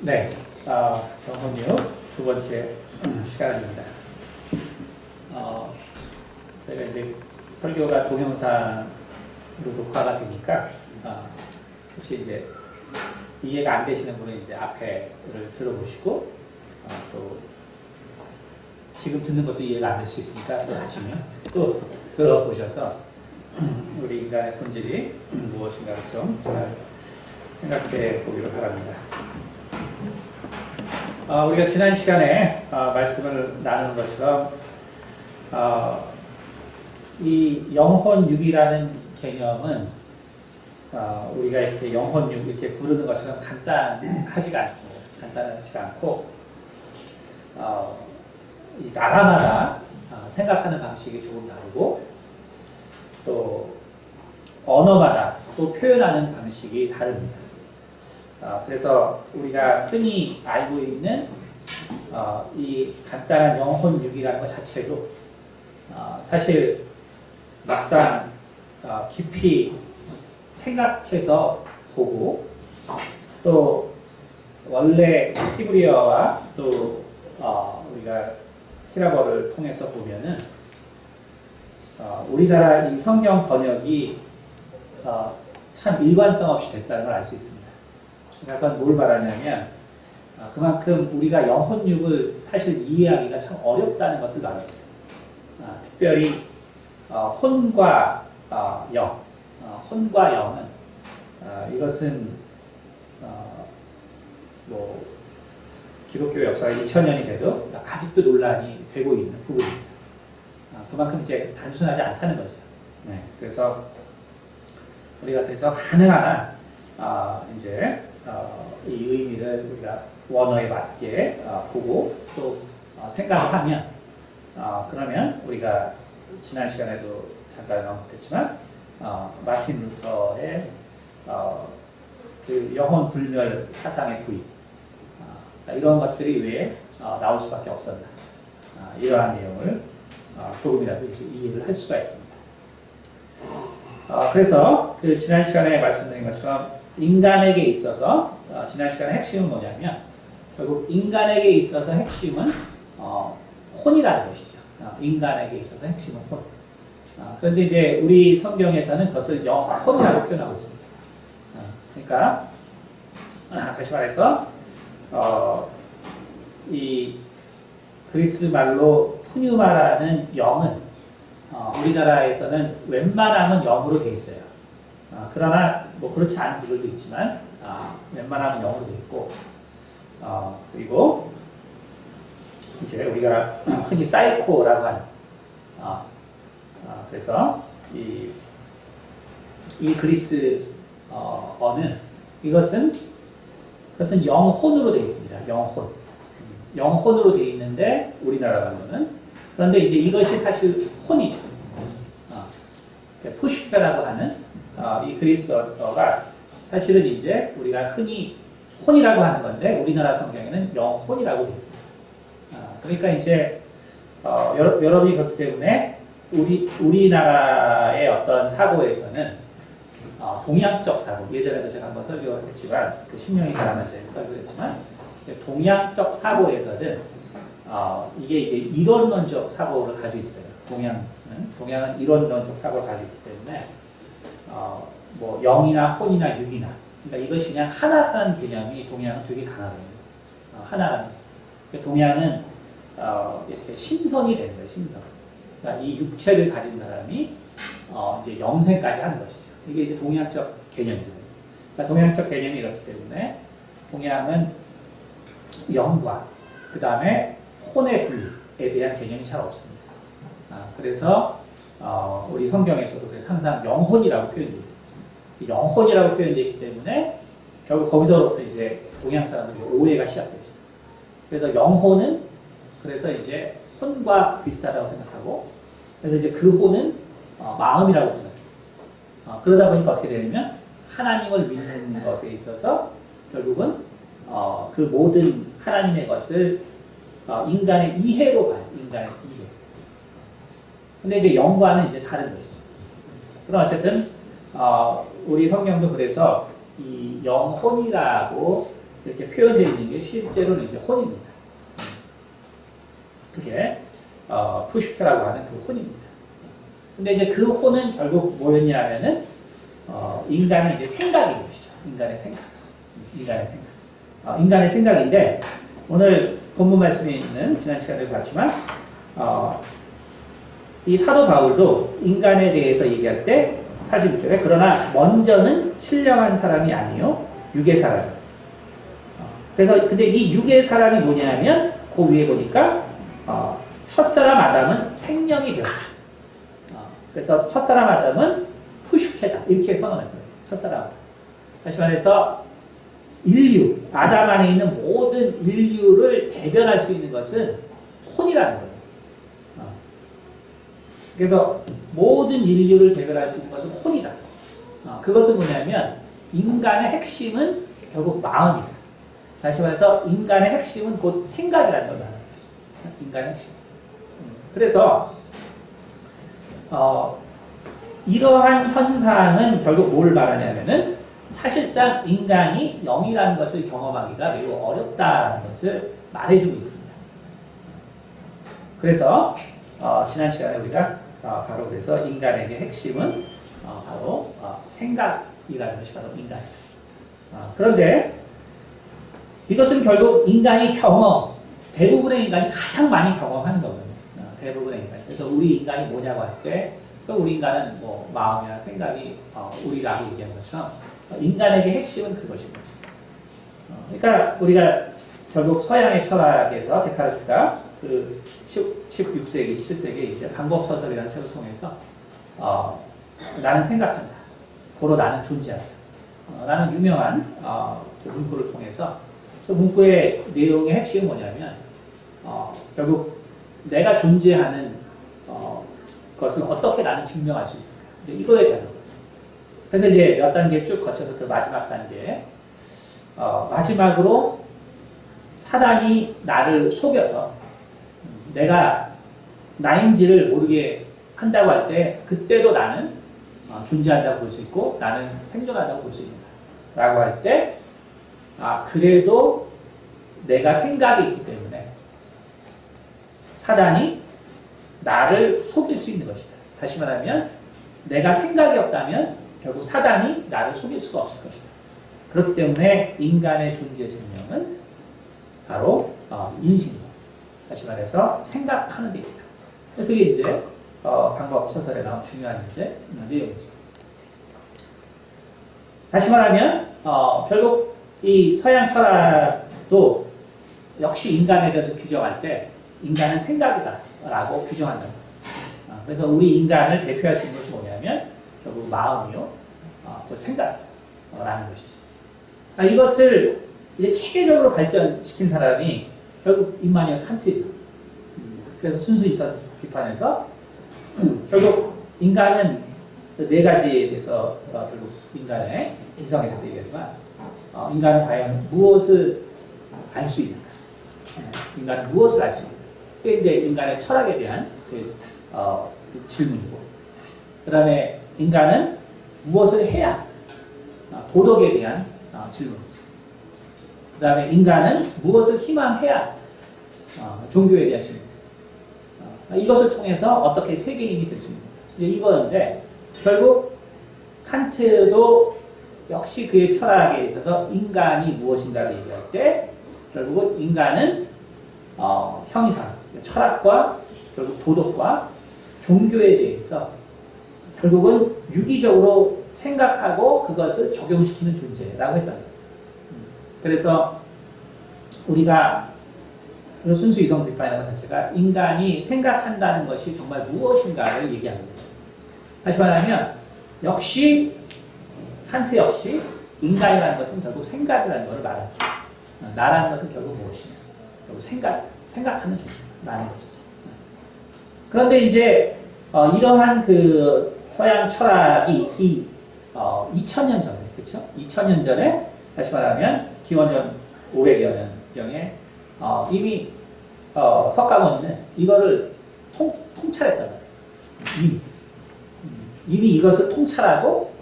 네, 영혼유 두 번째 시간입니다. 저희가 이제 설교가 동영상으로 녹화가 되니까 혹시 이제 이해가 안 되시는 분은 이제 앞에를 들어보시고 또 지금 듣는 것도 이해가 안 될 수 있으니까 또 하시면 또 들어보셔서 우리 인간의 본질이 무엇인가를 좀 잘 생각해 보기를 바랍니다. 우리가 지난 시간에 말씀을 나누는 것처럼 이 영혼육이라는 개념은 우리가 이렇게 영혼육 이렇게 부르는 것처럼 간단하지가 않습니다. 간단하지가 않고 이 나라마다 생각하는 방식이 조금 다르고 또 언어마다 또 표현하는 방식이 다릅니다. 그래서 우리가 흔히 알고 있는 이 간단한 영혼육이라는 것 자체도 사실 막상 깊이 생각해서 보고 또 원래 히브리어와 또 우리가 히라버를 통해서 보면은 우리나라 이 성경 번역이 참 일관성 없이 됐다는 걸 알 수 있습니다. 그러니까 뭘 말하냐면 그만큼 우리가 영혼육을 사실 이해하기가 참 어렵다는 것을 말합니다. 특별히 혼과 영, 혼과 영은 이것은 뭐 기독교 역사가 2000년이 돼도 아직도 논란이 되고 있는 부분입니다. 그만큼 이제 단순하지 않다는 거죠. 네, 그래서 우리가 그래서 가능한 이제 이 의미를 우리가 원어에 맞게 보고 또 생각을 하면 그러면 우리가 지난 시간에도 잠깐 언급했지만 마틴 루터의 그 영혼 불멸 사상의 부인 이런 것들이 왜 나올 수밖에 없었나 이러한 내용을 조금이라도 이제 이해를 할 수가 있습니다. 그래서 그 지난 시간에 말씀드린 것처럼 인간에게 있어서 지난 시간의 핵심은 뭐냐면 결국 인간에게 있어서 핵심은 혼이라는 것이죠. 인간에게 있어서 핵심은 혼. 그런데 이제 우리 성경에서는 그것을 영혼이라고 표현하고 있습니다. 그러니까 다시 말해서 이 그리스 말로 푸뉴마라는 영은 우리나라에서는 웬만하면 영으로 되어 있어요. 그러나 뭐 그렇지 않은 구절도 있지만 웬만하면 영으로 되어 있고 그리고 이제 우리가 흔히 사이코라고 하는 그래서 이 그리스 어는 그것은 영혼으로 되어 있습니다. 영혼으로 되어 있는데 우리나라 말로는 그런데 이제 이것이 사실 혼이죠. 푸시카라고 하는 이 그리스어가 사실은 이제 우리가 흔히 혼이라고 하는 건데 우리나라 성경에는 영혼이라고 되어 있습니다. 그러니까 이제 여러분이 그렇기 때문에 우리나라의 어떤 사고에서는 동양적 사고 예전에도 제가 한번 설교했지만 그 신명이 가라면서 설교했지만 동양적 사고에서는 이게 이제 이론론적 사고를 가지고 있어요. 동양은 이론론적 사고를 가지고 있기 때문에 뭐 영이나 혼이나 육이나 그러니까 이것이 그냥 하나라는 개념이 동양은 되게 강하거든요. 하나라는 동양은 이렇게 신성이 되는 거예요. 신성. 그러니까 이 육체를 가진 사람이 이제 영생까지 하는 것이죠. 이게 이제 동양적 개념이거든요. 그러니까 동양적 개념이 이렇기 때문에 동양은 영과 그 다음에 혼의 분리에 대한 개념이 잘 없습니다. 그래서 우리 성경에서도 그래서 항상 영혼이라고 표현되어 있습니다. 영혼이라고 표현되어 있기 때문에 결국 거기서부터 이제 동양 사람들이 오해가 시작되죠. 그래서 영혼은 그래서 이제 혼과 비슷하다고 생각하고 그래서 이제 그 혼은 마음이라고 생각했어요. 그러다 보니까 어떻게 되냐면 하나님을 믿는 것에 있어서 결국은 그 모든 하나님의 것을 인간의 이해로 봐요. 인간의 이해. 근데 이제 영과는 이제 다른 것이죠. 그럼 어쨌든 우리 성경도 그래서 이 영혼이라고 이렇게 표현되어 있는 게 실제로는 이제 혼입니다. 그게 푸슈케라고 하는 그 혼입니다. 근데 이제 그 혼은 결국 뭐였냐 하면은 인간의 이제 생각인 것이죠. 인간의 생각. 인간의 생각인데 오늘 본문 말씀에 있는 지난 시간에도 봤지만 이 사도 바울도 인간에 대해서 얘기할 때 46절에 그러나 먼저는 신령한 사람이 아니요 육의 사람. 그래서 근데 이 육의 사람이 뭐냐면 그 위에 보니까 첫사람 아담은 생명이 되었죠. 그래서 첫사람 아담은 푸슈케다 이렇게 선언할 거예요. 첫사람. 다시 말해서 인류, 아담 안에 있는 모든 인류를 대변할 수 있는 것은 혼이라는 거예요. 그래서 모든 인류를 대변할 수 있는 것은 혼이다. 그것은 뭐냐면 인간의 핵심은 결국 마음이다. 다시 말해서 인간의 핵심은 곧 생각이라는 걸 말하는 거죠. 인간의 핵심. 그래서 이러한 현상은 결국 뭘 말하냐면은 사실상 인간이 영이라는 것을 경험하기가 매우 어렵다는 것을 말해주고 있습니다. 그래서 지난 시간에 우리가 바로 그래서 인간에게 핵심은 바로 생각이라는 것이 바로 인간이다. 그런데 이것은 결국 인간이 대부분의 인간이 가장 많이 경험하는 거거든요. 대부분의 인간. 그래서 우리 인간이 뭐냐고 할 때, 우리 인간은 뭐 마음이나 생각이 우리라고 얘기하는 것처럼 인간에게 핵심은 그것입니다. 그러니까 우리가 결국 서양의 철학에서 데카르트가 그 16세기, 17세기 이제 방법서설이라는 책을 통해서 나는 생각한다. 고로 나는 존재한다. 라는 유명한 그 문구를 통해서 그 문구의 내용의 핵심이 뭐냐면 결국 내가 존재하는 것을 어떻게 나는 증명할 수 있을까? 이제 이거에 대한 거예요. 그래서 이제 몇 단계 쭉 거쳐서 그 마지막 단계 마지막으로 사단이 나를 속여서 내가 나인지를 모르게 한다고 할 때 그때도 나는 존재한다고 볼 수 있고 나는 생존한다고 볼 수 있다 라고 할 때 그래도 내가 생각이 있기 때문에 사단이 나를 속일 수 있는 것이다. 다시 말하면 내가 생각이 없다면 결국 사단이 나를 속일 수가 없을 것이다. 그렇기 때문에 인간의 존재 증명은 바로 인식입니다. 다시 말해서 생각하는 데 있다. 그게 이제 방법 소설에 나온 중요한 이제 내용이죠. 다시 말하면 결국 이 서양 철학도 역시 인간에 대해서 규정할 때 인간은 생각이다라고 규정한다. 그래서 우리 인간을 대표할 수 있는 것이 뭐냐면 결국 마음이요, 그 생각이라는 것이죠. 이것을 이제 체계적으로 발전시킨 사람이 결국 임마누엘 칸트죠. 그래서 순수 이성 비판에서 결국 인간은 네 가지에 대해서 결국 인간의 이성에 대해서 얘기하지만 인간은 과연 무엇을 알 수 있는가? 인간은 무엇을 알 수 있는가? 그게 이제 인간의 철학에 대한 그 질문이고, 그 다음에 인간은 무엇을 해야 도덕에 대한 질문이죠. 그 다음에 인간은 무엇을 희망해야 종교에 대한 질문. 이것을 통해서 어떻게 세계인이 될 수 있는가. 이거였는데 결국 칸트도 역시 그의 철학에 있어서 인간이 무엇인가를 얘기할 때 결국은 인간은 형이상, 철학과 결국 도덕과 종교에 대해서 결국은 유기적으로 생각하고 그것을 적용시키는 존재라고 했다. 그래서 우리가 순수 이성 비판이라는 것 자체가 인간이 생각한다는 것이 정말 무엇인가를 얘기합니다. 다시 말하면 역시 칸트 역시 인간이라는 것은 결국 생각이라는 것을 말합니다. 나라는 것은 결국 무엇이냐? 결국 생각하는 존재라는 것이죠. 그런데 이제 이러한 그 서양 철학이 2000년 전에, 그렇죠? 2000년 전에 다시 말하면 기원전 500여 년경에 이미 석가모니는 이거를 통찰했단 말이에요. 이미 이것을 통찰하고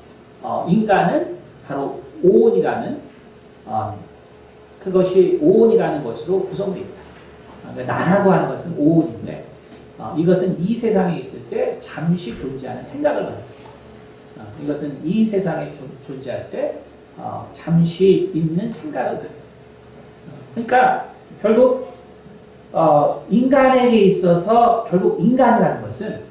인간은 바로 오온이라는 그것이 오온이라는 것으로 구성되어 있다. 그러니까 나라고 하는 것은 오온인데 이것은 이 세상에 있을 때 잠시 존재하는 생각을 말합니다. 이것은 이 세상에 존재할 때 잠시 있는 생각을 그러니까 결국 인간에게 있어서 결국 인간이라는 것은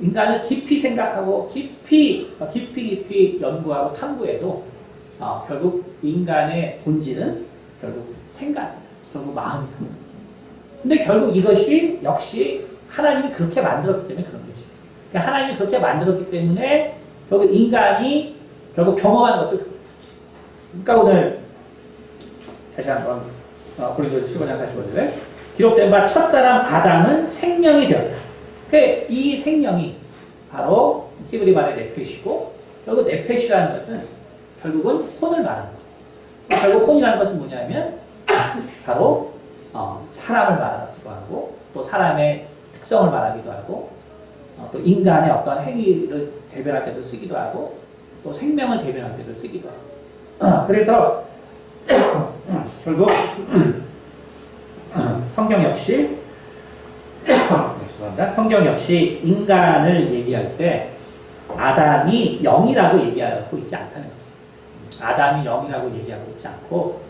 인간을 깊이 생각하고 깊이 연구하고 탐구해도 결국 인간의 본질은 결국 생각이다. 결국 마음이다. 근데 결국 이것이 역시 하나님이 그렇게 만들었기 때문에 그런 것이죠. 그러니까 하나님이 그렇게 만들었기 때문에 결국 인간이 결국 경험하는 것도 그거예요. 그러니까 오늘 다시 한번 고린도서 15장 45절에 기록된 바 첫사람 아담은 생명이 되었다. 이 생명이 바로 히브리 말의 네페시고 결국 네페시라는 것은 결국은 혼을 말하는 거예요. 결국 혼이라는 것은 뭐냐면 바로 사람을 말하기도 하고 또 사람의 특성을 말하기도 하고 또 인간의 어떤 행위를 대변할 때도 쓰기도 하고 또 생명을 대변할 때도 쓰기도 하고 그래서 결국 성경 역시 성경 역시 인간을 얘기할 때 아담이 영이라고 얘기하고 있지 않다는 거예요. 아담이 영이라고 얘기하고 있지 않고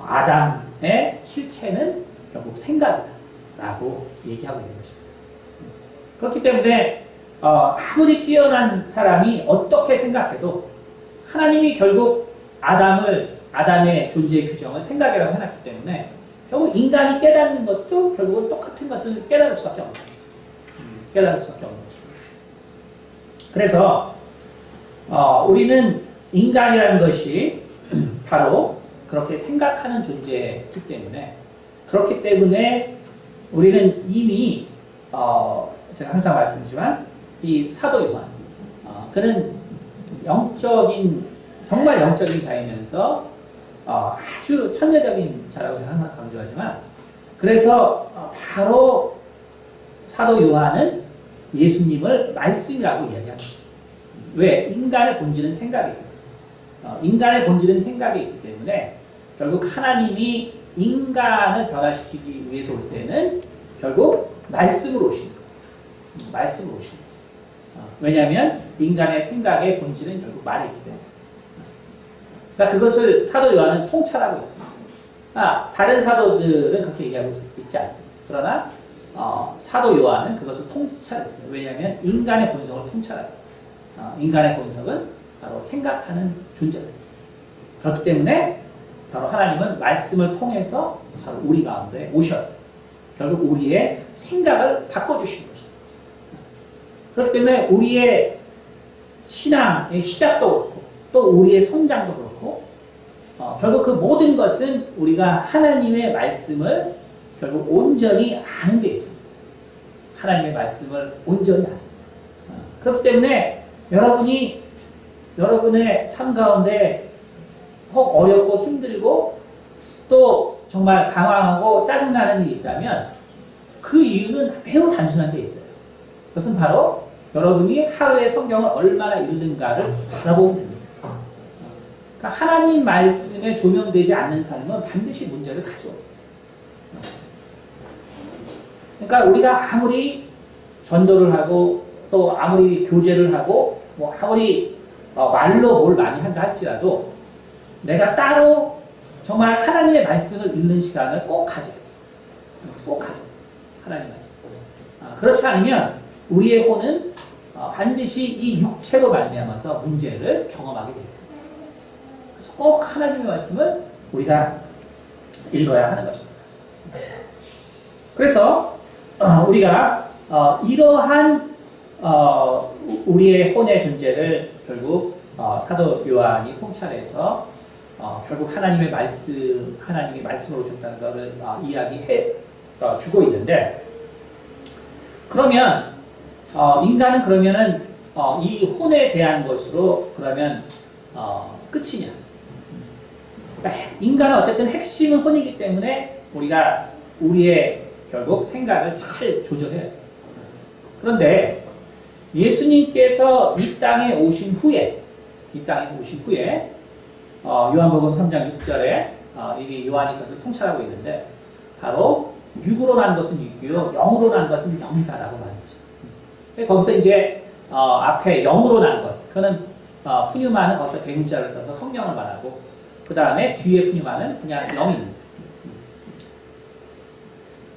아담의 실체는 결국 생각이다 라고 얘기하고 있는 것입니다. 그렇기 때문에 아무리 뛰어난 사람이 어떻게 생각해도 하나님이 결국 아담의 존재의 규정을 생각이라고 해놨기 때문에 결국 인간이 깨닫는 것도 결국은 똑같은 것을 깨달을 수밖에 없는 거죠. 깨달을 수밖에 없는 거죠. 그래서 우리는 인간이라는 것이 바로 그렇게 생각하는 존재이기 때문에 그렇기 때문에 우리는 이미 제가 항상 말씀드리지만 이 사도 요한 그는 정말 영적인 자이면서 아주 천재적인 자라고 제가 항상 강조하지만 그래서 바로 사도 요한은 예수님을 말씀이라고 이야기합니다. 왜? 인간의 본질은 생각이에요. 인간의 본질은 생각이 있기 때문에 결국 하나님이 인간을 변화시키기 위해서 올 때는 결국 말씀으로 오시는 거예요. 말씀으로 오시는 거죠. 왜냐하면 인간의 생각의 본질은 결국 말이 있기 때문에. 그러니까 그것을 사도 요한은 통찰하고 있습니다. 다른 사도들은 그렇게 얘기하고 있지 않습니다. 그러나 사도 요한은 그것을 통찰했어요. 왜냐하면 인간의 본성을 통찰하고 인간의 본성은 바로 생각하는 존재입니다. 그렇기 때문에 바로 하나님은 말씀을 통해서 바로 우리 가운데 오셔서 결국 우리의 생각을 바꿔주시는 것입니다. 그렇기 때문에 우리의 신앙의 시작도 그렇고 또 우리의 성장도 그렇고 결국 그 모든 것은 우리가 하나님의 말씀을 결국 온전히 아는 데 있습니다. 하나님의 말씀을 온전히 아는. 그렇기 때문에 여러분의 삶 가운데 혹 어렵고 힘들고 또 정말 당황하고 짜증나는 일이 있다면 그 이유는 매우 단순한 데 있어요. 그것은 바로 여러분이 하루에 성경을 얼마나 읽는가를 바라보면 됩니다. 그러니까 하나님 말씀에 조명되지 않는 삶은 반드시 문제를 가져옵니다. 그러니까 우리가 아무리 전도를 하고 또 아무리 교제를 하고 뭐 아무리 말로 뭘 많이 한다 할지라도 내가 따로 정말 하나님의 말씀을 읽는 시간을 꼭 가져요. 꼭 가져요. 하나님의 말씀. 그렇지 않으면 우리의 혼은 반드시 이 육체로 말미암아서 문제를 경험하게 되어 있습니다. 그래서 꼭 하나님의 말씀을 우리가 읽어야 하는 것입니다. 그래서 우리가 이러한 우리의 혼의 존재를 결국 사도 요한이 통찰해서 결국 하나님이 말씀으로 오셨다는 것을 이야기해 주고 있는데 그러면 인간은 그러면은 이 혼에 대한 것으로 그러면 끝이냐? 그러니까 인간은 어쨌든 핵심은 혼이기 때문에 우리가 우리의 결국 생각을 잘 조절해야 돼요. 그런데 예수님께서 이 땅에 오신 후에 요한복음 3장 6절에 이게 요한이 그것을 통찰하고 있는데 바로 육으로 난 것은 육이요 영으로 난 것은 영이다라고 말했죠. 거기서 이제 앞에 영으로 난 것, 그거는 푸뉴마는 거기서 대문자를 써서 성령을 말하고 그 다음에 뒤에 푸뉴마는 그냥 영입니다.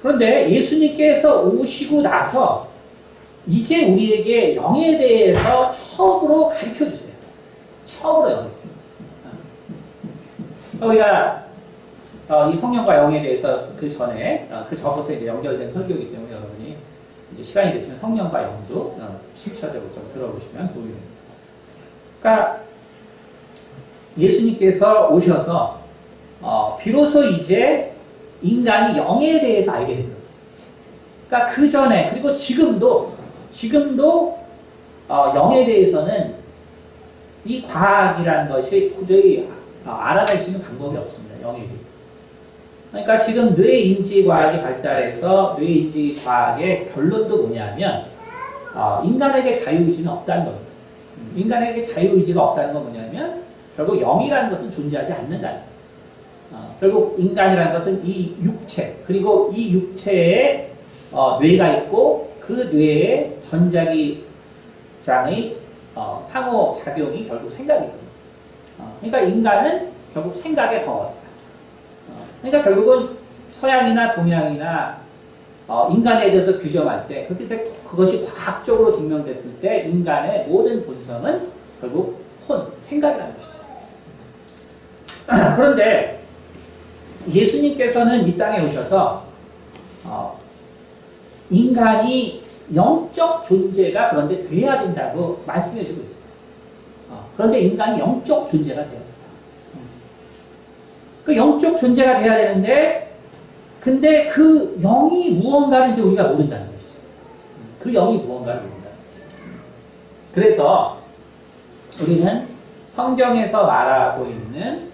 그런데 예수님께서 오시고 나서 이제 우리에게 영에 대해서 처음으로 가르쳐 주세요. 처음으로 영에 대해서. 우리가 이 성령과 영에 대해서 그 전에 그 전부터 이제 연결된 설교이기 때문에 여러분이 이제 시간이 되시면 성령과 영도 실체적으로 좀 들어보시면 도움이 됩니다. 그러니까 예수님께서 오셔서 비로소 이제 인간이 영에 대해서 알게 됩니다. 그러니까 그 전에 그리고 지금도 영에 대해서는 이 과학이라는 것이 도저히 알아낼 수 있는 방법이 없습니다. 영에 대해서. 그러니까 지금 뇌인지 과학이 발달해서 뇌인지 과학의 결론도 뭐냐면 인간에게 자유의지는 없다는 겁니다. 인간에게 자유의지가 없다는 건 뭐냐면 결국 영이라는 것은 존재하지 않는다는 거예요. 결국 인간이라는 것은 이 육체 그리고 이 육체에 뇌가 있고 그 뇌에 전자기장의 상호작용이 결국 생각이거든요. 그러니까 인간은 결국 생각의 덩어리다. 그러니까 결국은 서양이나 동양이나 인간에 대해서 규정할 때 그것이 과학적으로 증명됐을 때 인간의 모든 본성은 결국 생각이라는 것이죠. 그런데 예수님께서는 이 땅에 오셔서 인간이 영적 존재가 그런데 돼야 된다고 말씀해 주고 있어요. 그런데 인간이 영적 존재가 돼야 된다. 그 영적 존재가 돼야 되는데 근데 그 영이 무언가를 이제 우리가 모른다는 것이죠. 그 영이 무언가를 모른다는 것이죠. 그래서 우리는 성경에서 말하고 있는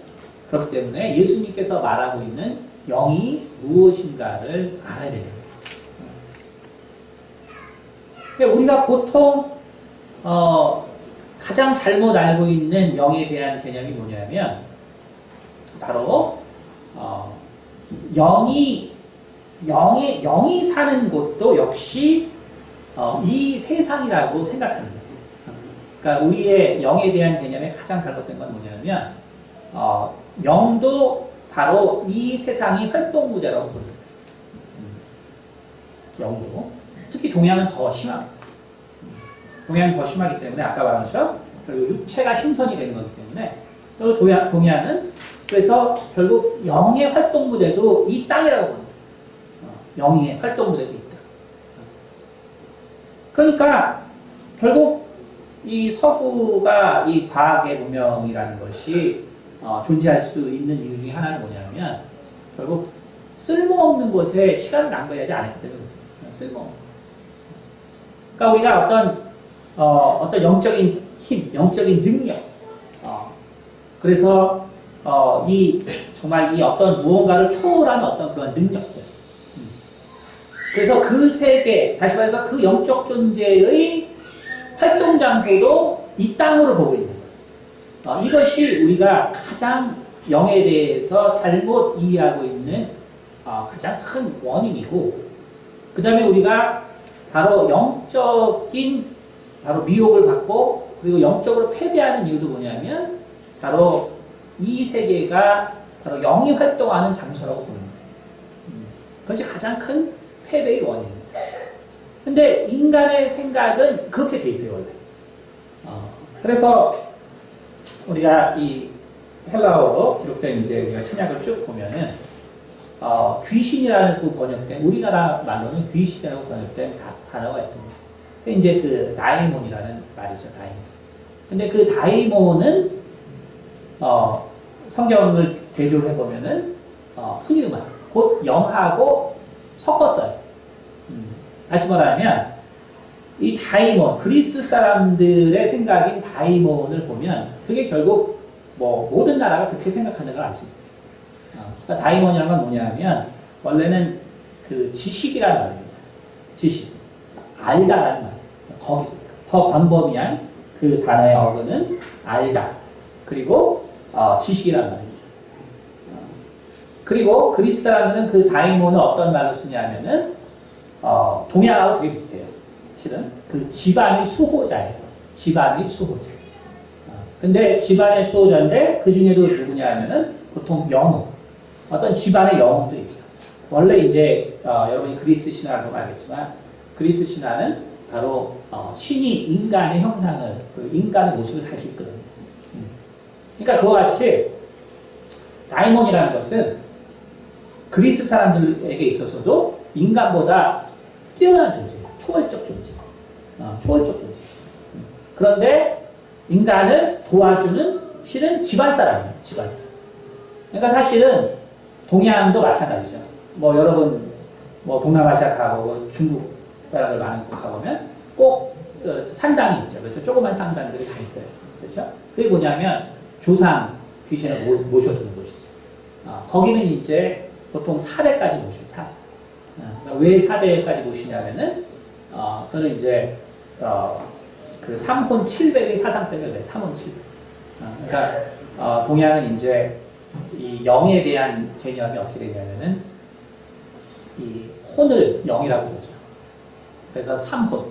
그렇기 때문에 예수님께서 말하고 있는 영이 무엇인가를 알아야 됩니다. 우리가 보통 가장 잘못 알고 있는 영에 대한 개념이 뭐냐면 바로 영이 사는 곳도 역시 이 세상이라고 생각합니다. 그러니까 우리의 영에 대한 개념의 가장 잘못된 건 뭐냐면 영도 바로 이 세상이 활동 무대라고 부릅니다. 영도 특히 동양은 더 심합니다. 동양은 더 심하기 때문에 아까 말한 것처럼 결국 육체가 신선이 되는 거기 때문에 또 동양은 그래서 결국 영의 활동 무대도 이 땅이라고 봅니다. 영의 활동 무대도 있다. 그러니까 결국 이 서구가 이 과학의 문명이라는 것이 존재할 수 있는 이유 중에 하나는 뭐냐면 결국 쓸모없는 곳에 시간을 낭비하지 않았기 때문에 쓸모없는. 그러니까 우리가 어떤 영적인 힘, 영적인 능력, 그래서 정말 이 어떤 무언가를 초월하는 어떤 그런 능력들. 그래서 그 세계, 다시 말해서 그 영적 존재의 활동 장소도 이 땅으로 보고 있는 거예요. 이것이 우리가 가장 영에 대해서 잘못 이해하고 있는 가장 큰 원인이고, 그 다음에 우리가 바로 영적인 미혹을 받고 그리고 영적으로 패배하는 이유도 뭐냐면 바로 이 세계가 바로 영이 활동하는 장소라고 보는 거예요. 그것이 가장 큰 패배의 원인입니다. 근데 인간의 생각은 그렇게 돼 있어요, 원래. 그래서 우리가 이 헬라어로 기록된 이제 우리가 신약을 쭉 보면은 귀신이라는 그 번역된 우리나라 말로는 귀신이라고 번역된 단어가 있습니다. 이제 그 다이몬이라는 말이죠, 다이몬. 근데 그 다이몬은 성경을 대조를 해보면은 푸뉴마, 곧 영하고 섞었어요. 다시 말하면 이 다이몬, 그리스 사람들의 생각인 다이몬을 보면 그게 결국 모든 나라가 그렇게 생각하는 걸 알 수 있어요. 그러니까 다이몬이라는 건 뭐냐면 원래는 그 지식이라는 말입니다. 지식, 알다라는 말. 거기서 더 광범위한 그 단어의 어근은 알다. 그리고 지식이라는 말입니다. 그리고 그리스 사람들은 그 다이몬을 어떤 말로 쓰냐면은 동양하고 되게 비슷해요. 실은 그 집안의 수호자예요. 집안의 수호자. 근데 집안의 수호자인데 그 중에도 누구냐 하면은 보통 영웅. 어떤 집안의 영웅도 있죠. 원래 이제 여러분이 그리스 신화를 보면 알겠지만 그리스 신화는 바로 신이 인간의 형상을, 인간의 모습을 가지고 있거든요. 그러니까 그와 같이 다이몬이라는 것은 그리스 사람들에게 있어서도 인간보다 뛰어난 존재예요. 초월적 존재. 초월적 존재. 그런데 인간을 도와주는 실은 집안 사람이에요. 집안 사람. 그러니까 사실은 동양도 마찬가지죠. 뭐 여러분 뭐 동남아시아 가고 중국 사람들 많은 곳 가보면 꼭 산당이 있죠. 그렇죠? 조그만 산당들이 다 있어요. 그렇죠? 그게 뭐냐면 조상 귀신을 모셔주는 곳이죠. 거기는 이제 보통 4대까지 모셔요. 4대. 왜 4대까지 모시냐면은 그는 이제 그 3혼 7백의 사상 때문에 그래요. 3혼 7백. 그러니까 동양은 이제 이 영에 대한 개념이 어떻게 되냐면은 이 혼을 영이라고 그러죠. 그래서 3혼.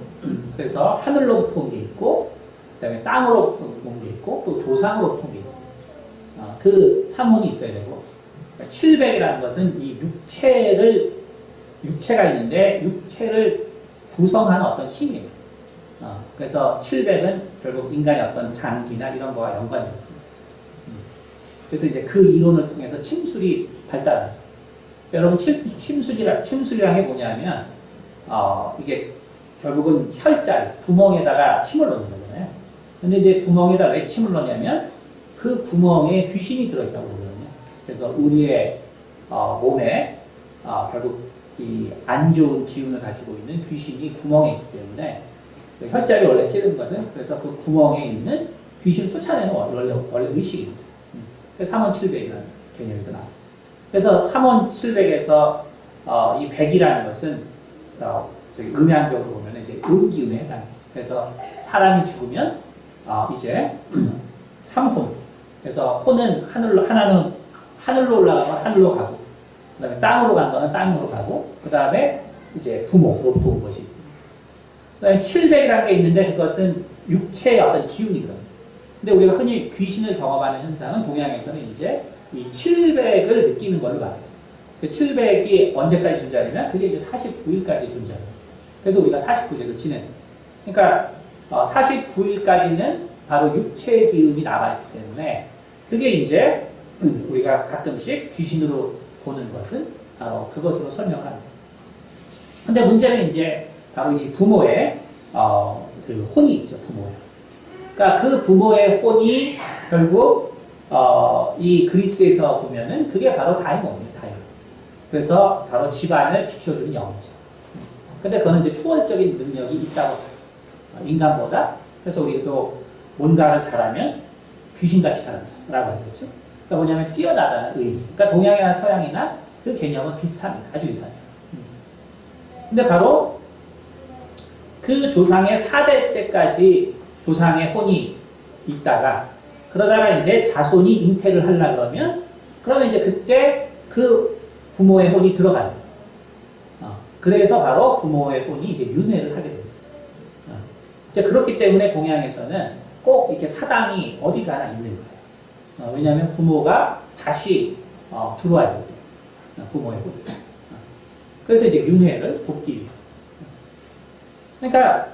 그래서 하늘로부터 온 게 있고, 그 다음에 땅으로부터 온 게 있고, 또 조상으로부터 온 게 있어요. 그 3혼이 있어야 되고, 700이라는 것은 이 육체가 있는데, 육체를 구성하는 어떤 힘이에요. 그래서 700은 결국 인간의 어떤 장기나 이런 거와 연관이 있습니다. 그래서 이제 그 이론을 통해서 침술이 발달하죠. 여러분, 침술이란 게 뭐냐면, 이게 결국은 혈자리, 구멍에다가 침을 넣는 거잖아요. 근데 이제 구멍에다 왜 침을 넣냐면 그 구멍에 귀신이 들어있다고 그러거든요. 그래서 우리의 몸에 결국 이 안 좋은 기운을 가지고 있는 귀신이 구멍에 있기 때문에 그 혈자리 원래 찌르는 것은 그래서 그 구멍에 있는 귀신을 쫓아내는 원래 의식입니다. 그래서 3원7백이라는 개념에서 나왔어요. 그래서 3원7백에서 이 100이라는 것은 저기 음양적으로 보면 이제 음기운에 해당해요. 그래서 사람이 죽으면 이제 3혼. 그래서 혼은 하나는 하늘로 올라가면 하늘로 가고, 그 다음에 땅으로 간 거는 땅으로 가고, 그 다음에 이제 부모로부터 온 것이 있습니다. 그 다음에 700이라는 게 있는데 그것은 육체의 어떤 기운이거든요. 근데 우리가 흔히 귀신을 경험하는 현상은 동양에서는 이제 이 700을 느끼는 걸로 말해요. 그 700이 언제까지 존재하냐면 그게 이제 49일까지 존재해요. 그래서 우리가 49제를 지내는 거예요. 그러니까 49일까지는 바로 육체의 기운이 남아있기 때문에 그게 이제 우리가 가끔씩 귀신으로 보는 것은 바로 그것으로 설명을 합니다. 근데 문제는 이제 바로 이 부모의 그 혼이 있죠. 부모의. 그러니까 그 부모의 혼이 결국 이 그리스에서 보면은 그게 바로 다이몬입니다. 다이몬. 그래서 바로 집안을 지켜주는 영이죠. 근데 그거는 이제 초월적인 능력이 있다고 봐요. 인간보다. 그래서 우리도 뭔가를 잘하면 귀신같이 잘한다라고 하겠죠. 그러니까 뭐냐면 뛰어나다는 의미. 그러니까 동양이나 서양이나 그 개념은 비슷합니다. 아주 유사해요. 근데 바로 그 조상의 4대째까지 조상의 혼이 있다가 그러다가 이제 자손이 잉태를 하려고 그러면 이제 그때 그 부모의 혼이 들어가는 거예요. 그래서 바로 부모의 혼이 이제 윤회를 하게 됩니다. 이제 그렇기 때문에 동양에서는 꼭 이렇게 사당이 어디 가나 있는 거예요. 왜냐하면 부모가 다시 들어와야 되거든요. 부모의 혼. 그래서 이제 윤회를 돕기 위해서. 그러니까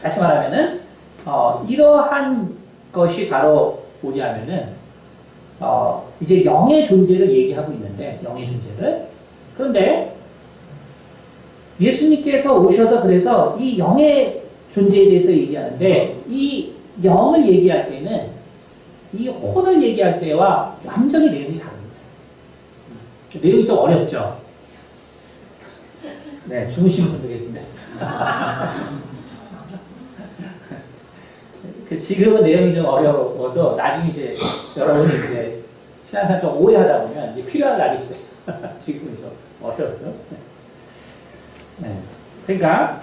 다시 말하면은 이러한 것이 바로 뭐냐면은 이제 영의 존재를 얘기하고 있는데 영의 존재를 그런데 예수님께서 오셔서 그래서 이 영의 존재에 대해서 얘기하는데 이 영을 얘기할 때는 이 혼을 얘기할 때와 완전히 내용이 다릅니다. 내용이 좀 어렵죠? 네, 주무시는 분들 계십니다. 지금은 내용이 좀 어려워도 나중에 이제 여러분이 이제 신앙생활 좀 오래 하다 보면 이제 필요한 날이 있어요. 지금은 좀 어려워서. 네. 그러니까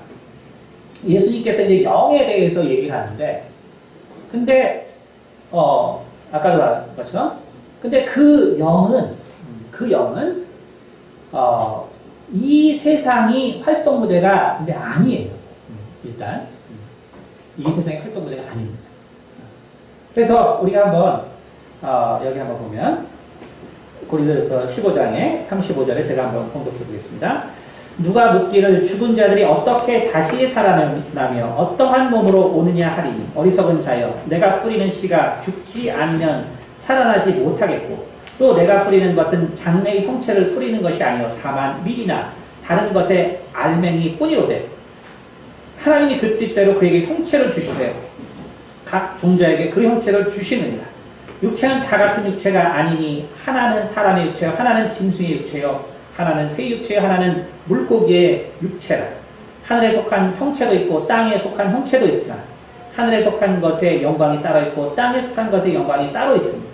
예수님께서 이제 영에 대해서 얘기를 하는데, 근데 아까도 말한 것처럼, 근데 그 그 영은 이 세상이 활동 무대가 근데 아니에요. 일단 이 세상의 활동 무대가 아닙니다. 그래서 우리가 한번 여기 한번 보면 고린도전서 15장의 35절에 제가 한번 봉독해 보겠습니다. 누가 묻기를 죽은 자들이 어떻게 다시 살아나며 어떠한 몸으로 오느냐 하리니 어리석은 자여 내가 뿌리는 씨가 죽지 않으면 살아나지 못하겠고 또 내가 뿌리는 것은 장래의 형체를 뿌리는 것이 아니요 다만 밀이나 다른 것의 알맹이 뿐이로되 하나님이 그 뜻대로 그에게 형체를 주시되 각 종자에게 그 형체를 주시느니라. 육체는 다 같은 육체가 아니니 하나는 사람의 육체요 하나는 짐승의 육체요 하나는 새 육체요 하나는 물고기의 육체라. 하늘에 속한 형체도 있고 땅에 속한 형체도 있으나 하늘에 속한 것의 영광이 따로 있고 땅에 속한 것의 영광이 따로 있습니다.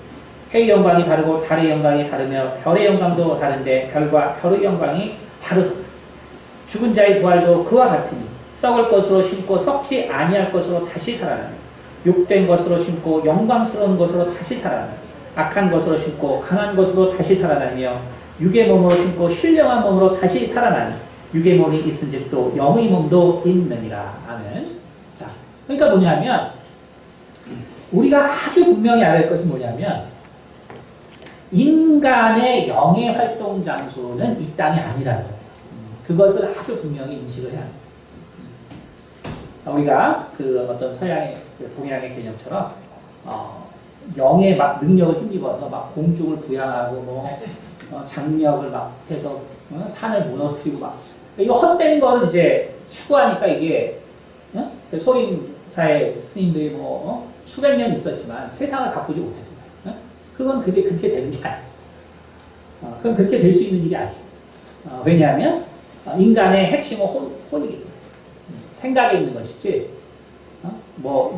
해의 영광이 다르고 달의 영광이 다르며 별의 영광도 다른데 별과 별의 영광이 다르다. 죽은 자의 부활도 그와 같으니 썩을 것으로 심고 썩지 아니할 것으로 다시 살아나며 욕된 것으로 심고 영광스러운 것으로 다시 살아나며 악한 것으로 심고 강한 것으로 다시 살아나며 육의 몸으로 심고 신령한 몸으로 다시 살아나니 육의 몸이 있은즉 또 영의 몸도 있느니라. 아멘. 자, 그러니까 뭐냐면 우리가 아주 분명히 알아야 할 것은 뭐냐면 인간의 영의 활동 장소는 이 땅이 아니라는 거예요. 그것을 아주 분명히 인식을 해야 합니다. 우리가 그 어떤 서양의 동양의 개념처럼 영의 막 능력을 힘입어서 막 공중을 부양하고 장력을 막 해서 산을 무너뜨리고 막 이거 헛된 거를 이제 추구하니까 이게 소림사의 스님들이 수백 년 있었지만 세상을 바꾸지 못했지만 그건 그게 그렇게 되는 게 아니에요. 그건 그렇게 될 수 있는 일이 아니에요. 왜냐하면 인간의 핵심은 혼이기 때문에 생각에 있는 것이지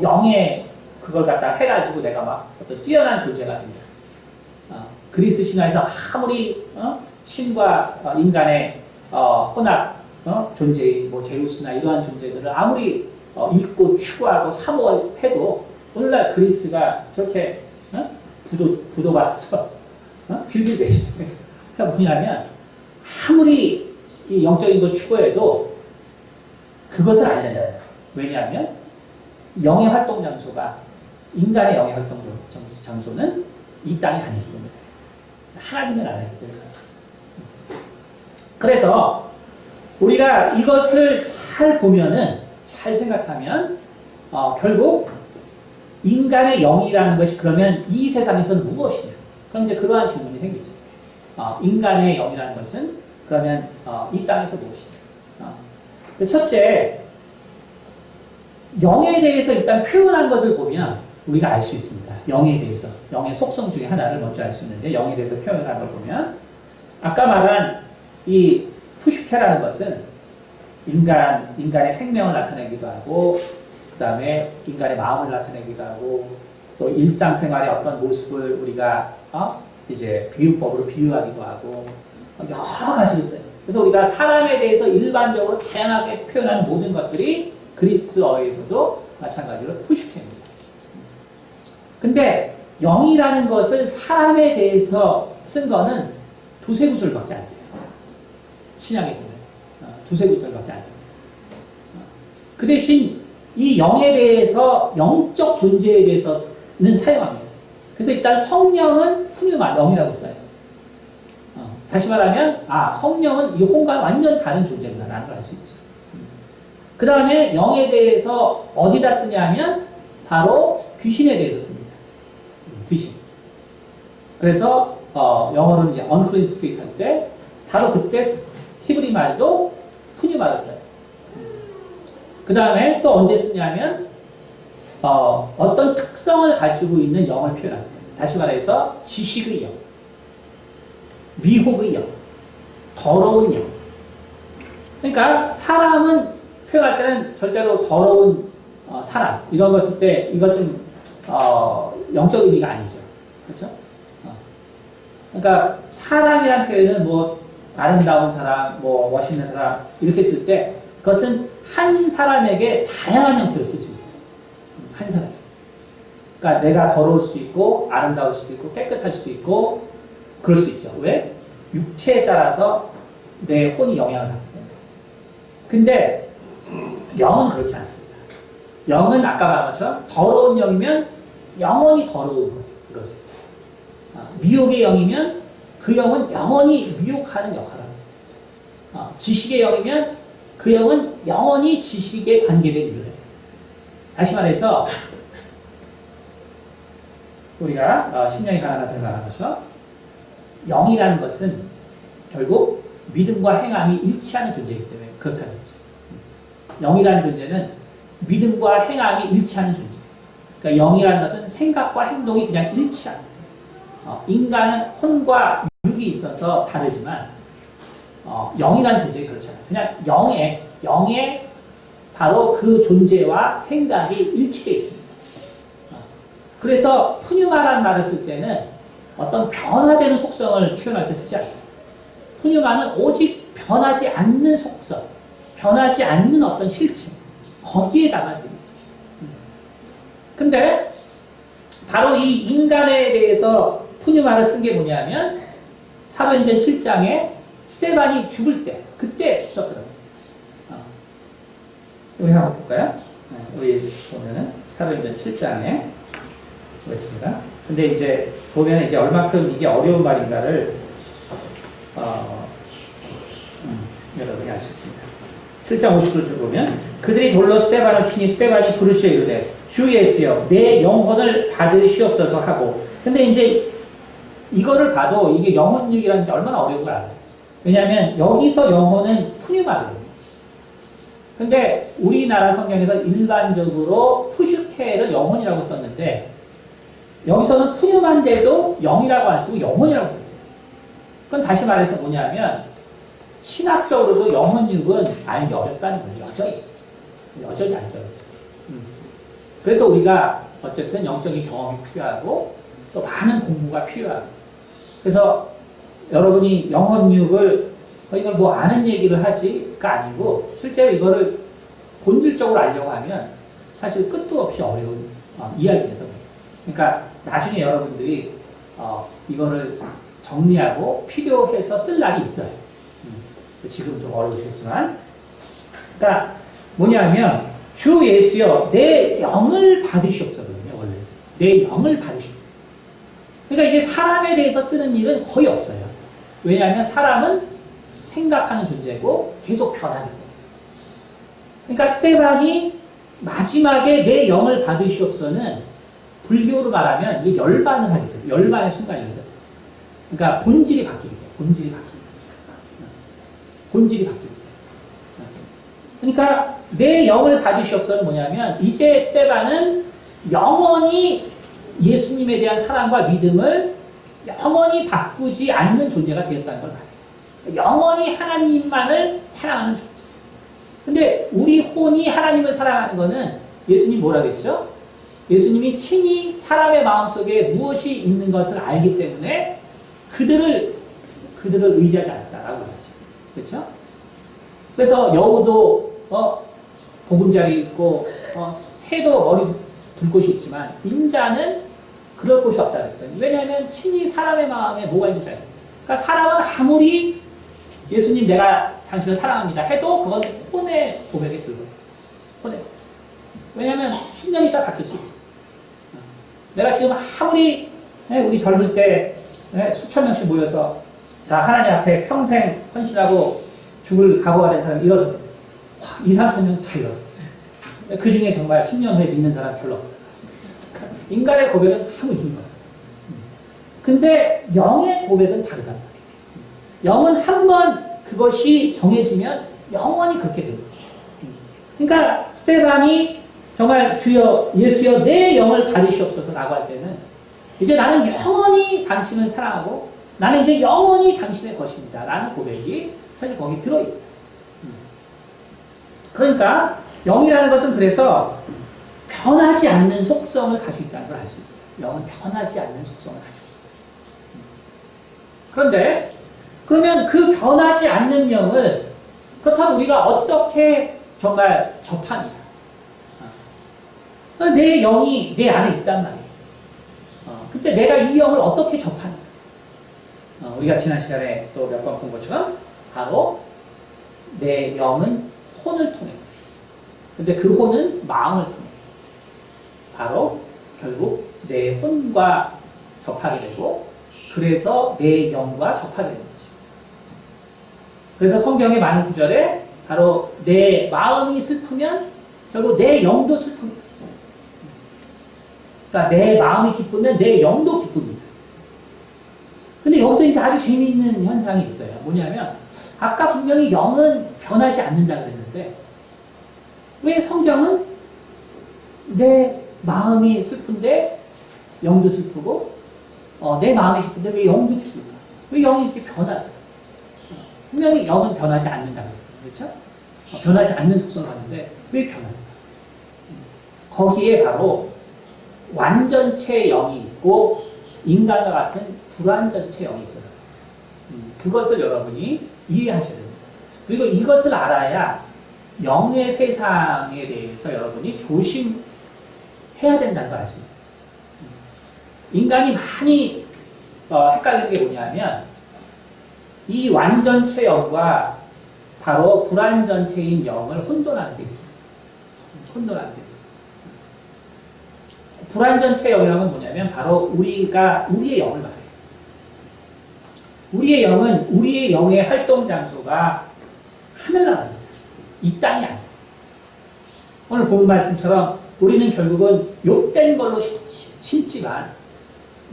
영의 그걸 갖다 해가지고 내가 막 어떤 뛰어난 존재가 아닙니다. 그리스 신화에서 아무리 신과 인간의 혼합 존재인 제우스나 이러한 존재들을 아무리 읽고 추구하고 사모해도 오늘날 그리스가 저렇게 부도받아서 빌빌대지. 그러니까 뭐냐면 아무리 이 영적인 걸 추구해도 그것은 안 된다. 왜냐하면 영의 활동 장소가 인간의 영의 활동 장소는 이 땅이 아니기 때문에 하나님의 나라이기 때문에 그렇습니다. 그래서 우리가 이것을 잘 보면은 잘 생각하면 결국 인간의 영이라는 것이 그러면 이 세상에서는 무엇이냐? 그럼 이제 그러한 질문이 생기죠. 인간의 영이라는 것은 그러면 이 땅에서 무엇이냐? 첫째, 영에 대해서 일단 표현한 것을 보면 우리가 알 수 있습니다. 영에 대해서, 영의 속성 중에 하나를 먼저 알 수 있는데 영에 대해서 표현한 걸 보면 아까 말한 이 푸슈케라는 것은 인간의 생명을 나타내기도 하고 그 다음에 인간의 마음을 나타내기도 하고 또 일상생활의 어떤 모습을 우리가 이제 비유법으로 비유하기도 하고 여러 가지로 써요. 그래서 우리가 사람에 대해서 일반적으로 다양하게 표현하는 모든 것들이 그리스어에서도 마찬가지로 푸슈케입니다. 근데 영이라는 것을 사람에 대해서 쓴 거는 두세 구절밖에 안 돼요. 신약에 보면 두세 구절밖에 안 돼요. 그 대신 이 영에 대해서 영적 존재에 대해서는 사용합니다. 그래서 일단 성령은 푸뉴마 영이라고 써요. 다시 말하면 성령은 이 혼과는 완전 다른 존재구나라는 걸 알 수 있죠. 그 다음에 영에 대해서 어디다 쓰냐 하면 바로 귀신에 대해서 씁니다. 귀신. 그래서 영어로는 이제 unclean spirit 할 때 바로 그때 히브리 말도 푸뉴마를 써요. 그 다음에 또 언제 쓰냐면 어떤 특성을 가지고 있는 영을 표현합니다. 다시 말해서 지식의 영, 미혹의 영, 더러운 영. 그러니까 사람은 표현할 때는 절대로 더러운 사람 이런 것을 때 이것은 영적 의미가 아니죠. 그렇죠? 그러니까 사람이란 표현은 아름다운 사람, 멋있는 사람 이렇게 쓸 때 그것은 한 사람에게 다양한 형태로 쓸 수 있어요. 한 사람. 그러니까 내가 더러울 수도 있고 아름다울 수도 있고 깨끗할 수도 있고 그럴 수 있죠. 왜? 육체에 따라서 내 혼이 영향을 받기 때문에. 근데 영은 그렇지 않습니다. 영은 아까 말한 것처럼 더러운 영이면 영원히 더러운 거예요. 그것은. 미혹의 영이면 그 영은 영원히 미혹하는 역할을 합니다. 지식의 영이면 그 영은 영원히 지식에 관계된 일을 해요. 다시 말해서 우리가 심령이 가난한 말하는 것처럼 영이라는 것은 결국 믿음과 행함이 일치하는 존재이기 때문에 그렇다는 거죠. 영이라는 존재는 믿음과 행함이 일치하는 존재. 그러니까 영이라는 것은 생각과 행동이 그냥 일치하는 거예요. 인간은 혼과 육이 있어서 다르지만 영이라는 존재는 그렇지 않아요. 그냥 영의 바로 그 존재와 생각이 일치되어 있습니다. 그래서 푸뉴마라는 말을 쓸 때는 어떤 변화되는 속성을 표현할 때 쓰지 않아요. 푸뉴마는 오직 변하지 않는 속성, 변하지 않는 어떤 실체, 거기에다가 씁니다. 근데 바로 이 인간에 대해서 푸뉴마를 쓴 게 뭐냐면 사도행전 7장에 스데반이 죽을 때 그때 썼더라고요. 우리 한번 볼까요? 우리 보면은 사도행전 7장에 보겠습니다. 근데 이제 보면 이제 얼마큼 이게 어려운 말인가를 여러분이 알 수 있습니다. 7장 50절을 보면 그들이 돌로 스데반을 치니 스데반이 부르짖어 이르되 주 예수여 내 영혼을 받으시옵소서 하고. 근데 이제 이거를 봐도 이게 영혼육이라는 게 얼마나 어려운 걸 알아요. 왜냐하면 여기서 영혼은 푸뉴마거든요. 근데 우리나라 성경에서 일반적으로 푸슈케를 영혼이라고 썼는데 여기서는 푸뉴마인데도 영이라고 안 쓰고 영혼이라고 썼어요. 그건 다시 말해서 뭐냐면 신학적으로도 영혼육은 알기 어렵다는 거예요. 여전히 알기 어렵다. 그래서 우리가 어쨌든 영적인 경험이 필요하고 또 많은 공부가 필요하고. 그래서 여러분이 영혼육을 이걸 뭐 아는 얘기를 하지가 아니고 실제로 이거를 본질적으로 알려고 하면 사실 끝도 없이 어려운 이야기에서 그러니까 나중에 여러분들이 이거를 정리하고 필요해서 쓸 날이 있어요. 지금 좀 어려우시겠지만 그러니까 뭐냐면 주 예수여 내 영을 받으시옵소서거든요. 원래 내 영을 받으시옵소서. 그러니까 이게 사람에 대해서 쓰는 일은 거의 없어요. 왜냐하면 사람은 생각하는 존재고 계속 변하기 때문에. 그러니까 스데반이 마지막에 내 영을 받으시옵소서는 불교로 말하면 이게 열반을 하게 돼요. 열반의 순간이거든요. 그러니까 본질이 바뀌게 돼요. 본질이 바뀌게 돼요. 그러니까 내 영을 받으시옵소서는 뭐냐면 이제 스데반은 영원히 예수님에 대한 사랑과 믿음을 영원히 바꾸지 않는 존재가 되었다는 걸 말해요. 영원히 하나님만을 사랑하는 존재. 근데 우리 혼이 하나님을 사랑하는 것은 예수님 뭐라 그랬죠? 예수님이 친히 사람의 마음속에 무엇이 있는 것을 알기 때문에 그들을 의지하지 않았다라고 하죠. 그렇죠? 그래서 여우도 보금자리 있고 새도 머리 둘 곳이 있지만 인자는 그럴 곳이 없다 그랬거든요. 왜냐하면 친히 사람의 마음에 뭐가 있는지 알거든요. 그러니까 사람은 아무리 예수님 내가 당신을 사랑합니다 해도 그건 혼의 고백에 들어요. 혼의. 왜냐하면 10년 있다 바뀌지. 내가 지금 아무리 우리 젊을 때 수천 명씩 모여서 자 하나님 앞에 평생 헌신하고 죽을 각오가 된 사람이 일어섰어요. 2, 3천 명 다 일어섰어요. 그 중에 정말 10년 후에 믿는 사람 별로 없어요. 인간의 고백은 아무 의미가 없어요. 근데 영의 고백은 다르단 말이에요. 영은 한번 그것이 정해지면 영원히 그렇게 됩니다. 그러니까 스데반이 정말 주여 예수여 내 영을 받으시옵소서 라고 할 때는 이제 나는 영원히 당신을 사랑하고 나는 이제 영원히 당신의 것입니다 라는 고백이 사실 거기 들어있어요. 그러니까 영이라는 것은 그래서 변하지 않는 속성을 가지고 있다는 걸 알 수 있어요. 영은 변하지 않는 속성을 가지고 있어요. 그런데 그러면 그 변하지 않는 영을 그렇다면 우리가 어떻게 정말 접하느냐. 내 영이 내 안에 있단 말이에요. 근데 내가 이 영을 어떻게 접하느냐. 우리가 지난 시간에 또 몇 번 본 것처럼 바로 내 영은 혼을 통해서. 근데 그 혼은 마음을 통해서. 바로 결국 내 혼과 접하게 되고 그래서 내 영과 접하게 되는 거죠. 그래서 성경의 많은 구절에 바로 내 마음이 슬프면 결국 내 영도 슬픕니다. 그러니까 내 마음이 기쁘면 내 영도 기쁩니다. 근데 여기서 이제 아주 재미있는 현상이 있어요. 뭐냐면 아까 분명히 영은 변하지 않는다 그랬는데 왜 성경은 내 마음이 슬픈데 영도 슬프고 내 마음이 기쁜데 왜 영도 기쁠까? 왜 영이 이렇게 변할까? 분명히 영은 변하지 않는다 그랬죠? 변하지 않는 속성을 하는데 왜 변할까? 거기에 바로 완전체 영이 있고 인간과 같은 불완전체 영이 있어서 그것을 여러분이 이해하셔야 됩니다. 그리고 이것을 알아야 영의 세상에 대해서 여러분이 조심해야 된다는 걸 알 수 있어요. 인간이 많이 헷갈리는 게 뭐냐면 이 완전체 영과 바로 불완전체인 영을 혼돈하는 데 있습니다. 혼돈하는 데 있습니다. 불완전체 영이라는 건 뭐냐면 바로 우리의 영을 말해요. 우리의 영은 우리의 영의 활동 장소가 하늘나라입니다. 이 땅이 아니에요. 오늘 본 말씀처럼 우리는 결국은 욕된 걸로 심지만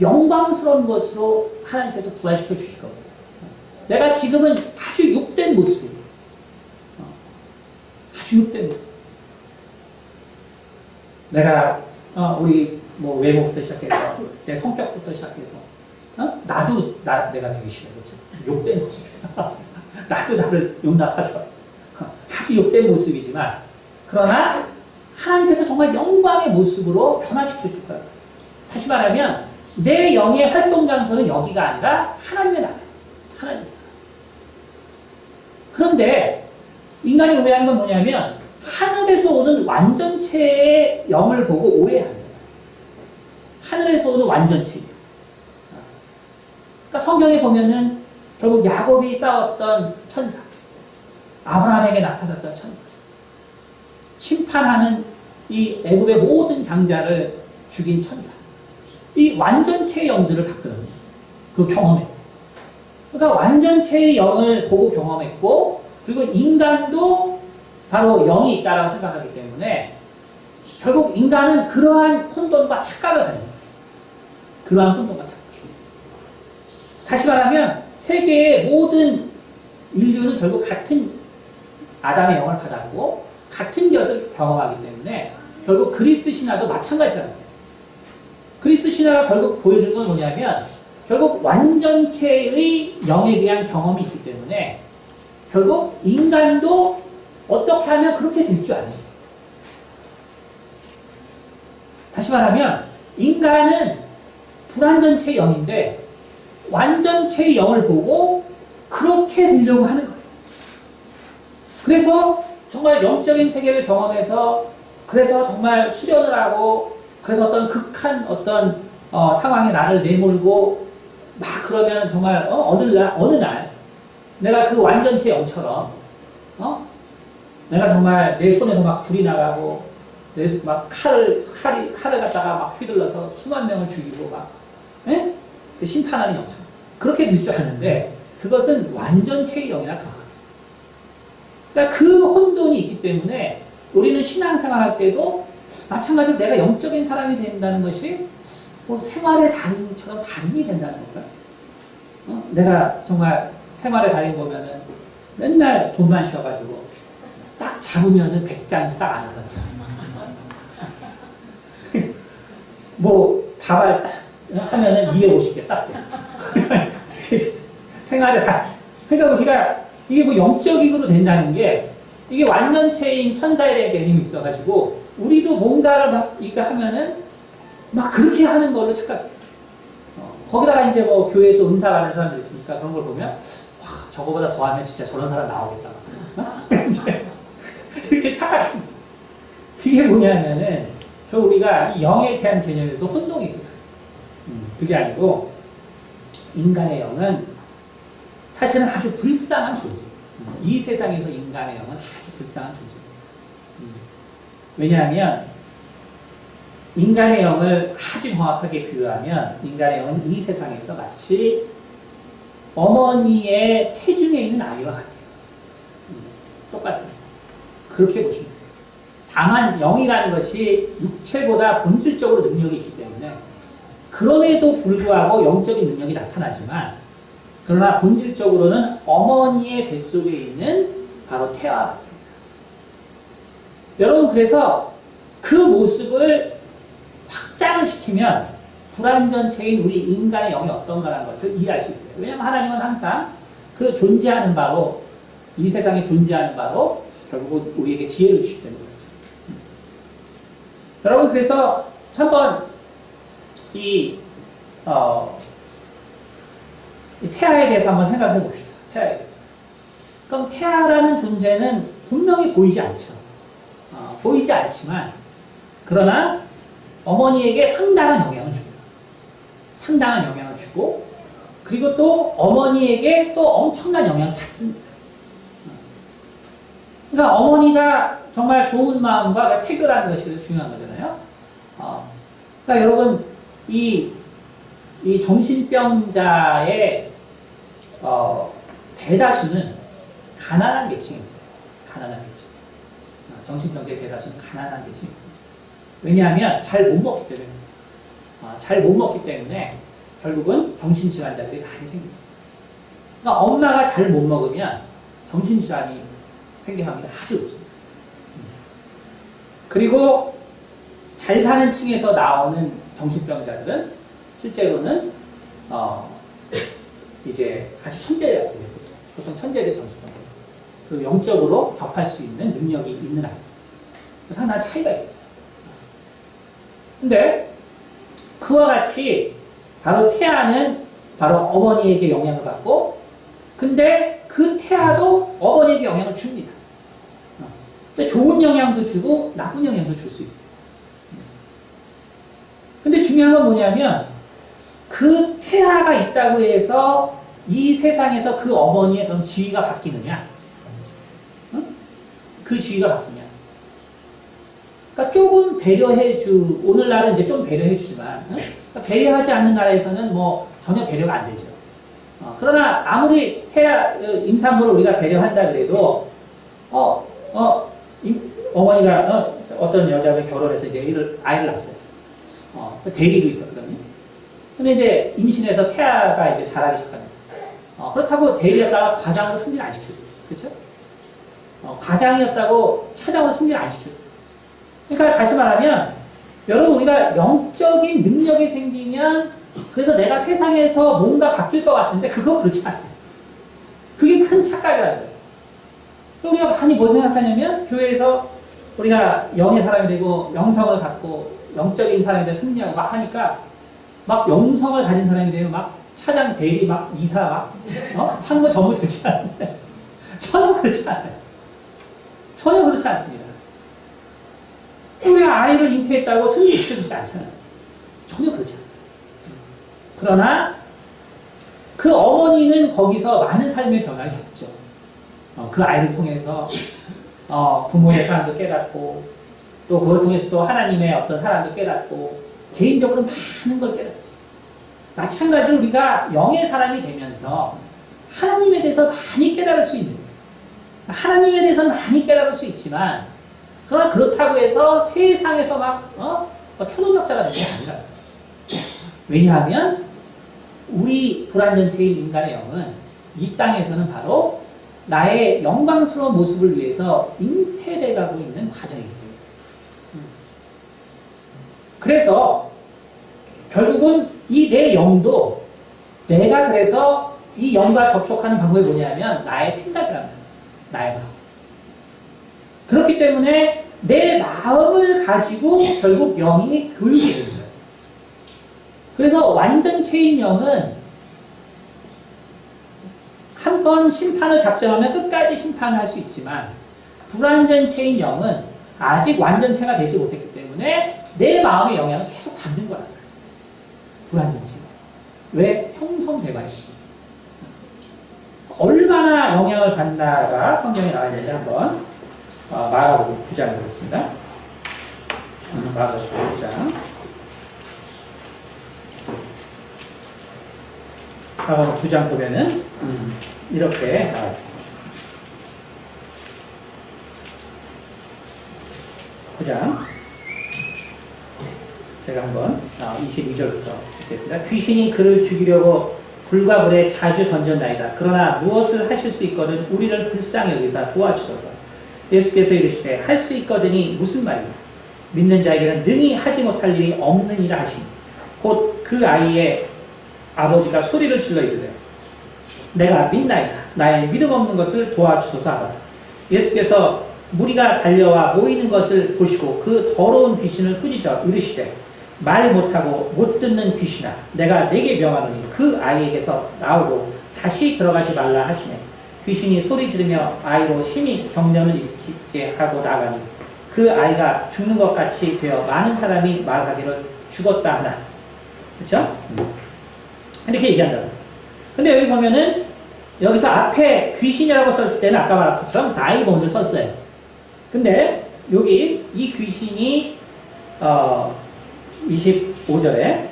영광스러운 것으로 하나님께서 부활시켜 주실 겁니다. 내가 지금은 아주 욕된 모습이에요. 아주 욕된 모습. 내가 우리 뭐 외모부터 시작해서 내 성격부터 시작해서 내가 되게 싫어. 그렇죠? 욕된 모습이야. 나도 나를 용납하죠. 아주 욕된 모습이지만 그러나 하나님께서 정말 영광의 모습으로 변화시켜 줄 거예요. 다시 말하면 내 영의 활동 장소는 여기가 아니라 하나님의 나라예요. 하나님. 그런데 인간이 오해하는 건 뭐냐면 하늘에서 오는 완전체의 영을 보고 오해합니다. 하늘에서 오는 완전체예요. 그러니까 성경에 보면은 결국 야곱이 싸웠던 천사, 아브라함에게 나타났던 천사, 심판하는 이 애굽의 모든 장자를 죽인 천사, 이 완전체의 영들을 봤거든요. 그 경험했고. 그러니까 완전체의 영을 보고 경험했고, 그리고 인간도 바로 영이 있다라고 생각하기 때문에 결국 인간은 그러한 혼돈과 착각을 가진 거예요. 그러한 혼돈과 착각. 다시 말하면 세계의 모든 인류는 결국 같은 아담의 영을 받았고 같은 것을 경험하기 때문에 결국 그리스 신화도 마찬가지라는 거예요. 그리스 신화가 결국 보여준 건 뭐냐면 결국 완전체의 영에 대한 경험이 있기 때문에 결국 인간도 어떻게 하면 그렇게 될 줄 아는 거예요. 다시 말하면 인간은 불완전체의 영인데 완전체의 영을 보고 그렇게 되려고 하는 거예요. 그래서 정말 영적인 세계를 경험해서 그래서 정말 수련을 하고 그래서 어떤 극한 어떤 상황에 나를 내몰고 막 그러면 정말 어느 날 내가 그 완전체 영처럼 내가 정말 내 손에서 막 불이 나가고 막 칼을 갖다가 막 휘둘러서 수만 명을 죽이고 막 그 심판하는 영처럼 그렇게 될 줄 아는데 그것은 완전체의 영이라 그렇거든요. 그러니까 그 혼돈이 있기 때문에 우리는 신앙생활 할 때도 마찬가지로 내가 영적인 사람이 된다는 것이 뭐 생활의 달인처럼 달인이 된다는 건가요? 내가 정말 생활의 달인 보면은 맨날 돈만 쉬어가지고 딱 잡으면은 100장씩 딱 아는 사람. 뭐 밥을 딱 하면은 250개 딱 돼. 생활의 달. 그러니까 우리가 이게 뭐 영적으로 된다는 게 이게 완전체인 천사에 대한 개념이 있어가지고 우리도 뭔가를 막 이거 하면은 막 그렇게 하는 걸로 착각해. 거기다가 이제 뭐 교회에 또 은사 받는 사람들 있으니까 그런 걸 보면 와 저거보다 더 하면 진짜 저런 사람 나오겠다. 이제 이렇게 착각해. 그게 뭐냐면은 우리가 이 영에 대한 개념에서 혼동이 있어서 그게 아니고 인간의 영은 사실은 아주 불쌍한 존재. 이 세상에서 인간의 영은 아주 불쌍한 존재. 왜냐하면 인간의 영을 아주 정확하게 비유하면 인간의 영은 이 세상에서 마치 어머니의 태중에 있는 아이와 같아요. 똑같습니다. 그렇게 보시면 돼요. 다만 영이라는 것이 육체보다 본질적으로 능력이 있기 때문에 그럼에도 불구하고 영적인 능력이 나타나지만 그러나 본질적으로는 어머니의 뱃속에 있는 바로 태아와 같습니다. 여러분 그래서 그 모습을 확장을 시키면 불완전체인 우리 인간의 영이 어떤가라는 것을 이해할 수 있어요. 왜냐하면 하나님은 항상 그 존재하는 바로 이 세상에 존재하는 바로 결국 우리에게 지혜를 주시기 때문에 그렇죠. 여러분 그래서 한번 이 태아에 대해서 한번 생각해 봅시다. 태아에 대해서. 그럼 태아라는 존재는 분명히 보이지 않죠. 보이지 않지만 그러나 어머니에게 상당한 영향을 줍니다. 상당한 영향을 주고 그리고 또 어머니에게 또 엄청난 영향을 받습니다. 그러니까 어머니가 정말 좋은 마음과 태교라는 것이 중요한 거잖아요. 그러니까 여러분 이 정신병자의 대다수는 가난한 계층에 있어요. 가난한 계층. 정신병자의 대다수는 가난한 계층에 있습니다. 왜냐하면 잘 못 먹기 때문에. 잘 못 먹기 때문에 결국은 정신질환자들이 많이 생깁니다. 그러니까 엄마가 잘 못 먹으면 정신질환이 생길 확률이 아주 높습니다. 그리고 잘 사는 층에서 나오는 정신병자들은 실제로는 이제 아주 천재예요. 보통 천재들 정신병자. 그리고 영적으로 접할 수 있는 능력이 있는 아이들. 상당한 차이가 있어요. 근데 그와 같이 바로 태아는 바로 어머니에게 영향을 받고 근데 그 태아도 어머니에게 영향을 줍니다. 근데 좋은 영향도 주고 나쁜 영향도 줄 수 있어요. 근데 중요한 건 뭐냐면 그 태아가 있다고 해서 이 세상에서 그 어머니의 그런 지위가 바뀌느냐? 그 지위가 바뀌냐? 그러니까 조금 오늘날은 이제 좀 배려해주지만, 그러니까 배려하지 않는 나라에서는 뭐 전혀 배려가 안 되죠. 그러나 아무리 임산부를 우리가 배려한다 그래도, 어머니가 어떤 여자와 결혼해서 이제 아이를 낳았어요. 대리도 있었거든요. 근데 이제 임신해서 태아가 이제 자라기 시작합니다. 그렇다고 대리였다가 과장으로 승진 안 시켜요. 그렇죠? 과장이었다고 차장으로 승진 안 시켜요. 그러니까 다시 말하면 여러분 우리가 영적인 능력이 생기면 그래서 내가 세상에서 뭔가 바뀔 것 같은데 그거 그렇지 않아요. 그게 큰 착각이라는 거예요. 우리가 많이 뭐 생각하냐면 교회에서 우리가 영의 사람이 되고 영성을 갖고 영적인 사람이 되고 승리하고 막 하니까 막 영성을 가진 사람이 되면 막 차장, 대리, 막 이사, 막 상무 전부 되지 않는데 전혀 그렇지 않아요. 전혀 그렇지 않습니다. 우리가 아이를 잉태했다고 승리시켜주지 않잖아요. 전혀 그렇지 않아요. 그러나 그 어머니는 거기서 많은 삶의 변화를 겪죠. 그 아이를 통해서 부모의 사랑도 깨닫고 또 그걸 통해서 또 하나님의 어떤 사랑도 깨닫고 개인적으로 많은 걸 깨닫죠. 마찬가지로 우리가 영의 사람이 되면서 하나님에 대해서 많이 깨달을 수 있는 거예요. 하나님에 대해서 많이 깨달을 수 있지만 그러나 그렇다고 해서 세상에서 막 초능력자가 되는 게 아니라 왜냐하면 우리 불완전체인 인간의 영은 이 땅에서는 바로 나의 영광스러운 모습을 위해서 잉태돼 가고 있는 과정이기 때문에 그래서 결국은 이 내 영도 내가 그래서 이 영과 접촉하는 방법이 뭐냐면 나의 생각이란 말이에요. 나의 마음. 그렇기 때문에 내 마음을 가지고 결국 영이 교육이 되는 거예요. 그래서 완전체인 영은 한 번 심판을 작정하면 끝까지 심판을 할 수 있지만 불완전체인 영은 아직 완전체가 되지 못했기 때문에 내 마음의 영향을 계속 받는 거란 말이에요. 불완전체가. 왜? 형성되고 있어요. 얼마나 영향을 받나가 성경에 나와 있는데 한번 마가복음 9장 보겠습니다. 마가복음 9장. 마가복음 9장 보면은 이렇게 나와 있습니다. 9장. 제가 한번 22절부터 읽겠습니다. 귀신이 그를 죽이려고 불과 불에 자주 던졌나이다. 그러나 무엇을 하실 수 있거든 우리를 불쌍히 여기사 도와주소서. 예수께서 이르시되 할 수 있거든이 무슨 말이냐. 믿는 자에게는 능히 하지 못할 일이 없느니라 하시니 곧 그 아이의 아버지가 소리를 질러 이르되 내가 믿나이다. 나의 믿음 없는 것을 도와주소서 하더라. 예수께서 무리가 달려와 모이는 것을 보시고 그 더러운 귀신을 꾸짖어 이르시되 말 못하고 못 듣는 귀신아 내가 네게 명하노니 그 아이에게서 나오고 다시 들어가지 말라 하시매 귀신이 소리 지르며 아이로 심히 경련을 일으키게 하고 나가니 그 아이가 죽는 것 같이 되어 많은 사람이 말하기를 죽었다 하나. 그렇죠? 이렇게 얘기한다. 근데 여기 보면은 여기서 앞에 귀신이라고 썼을 때는 아까 말한 것처럼 다이몬을 썼어요. 근데 여기 이 귀신이 25절에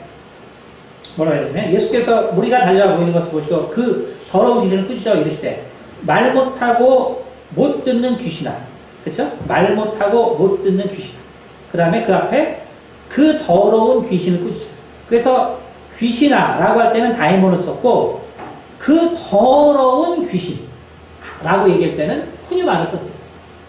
뭐라고 해야 되냐면 예수께서 무리가 달려와 보이는 것을 보시고 그 더러운 귀신을 꾸짖어 이르시되 말 못하고 못 듣는 귀신아. 그쵸? 말 못하고 못 듣는 귀신아. 그 다음에 그 앞에 그 더러운 귀신을 꾸짖어. 그래서 귀신아 라고 할 때는 다이몬을 썼고 그 더러운 귀신 라고 얘기할 때는 푸뉴마를 썼어요.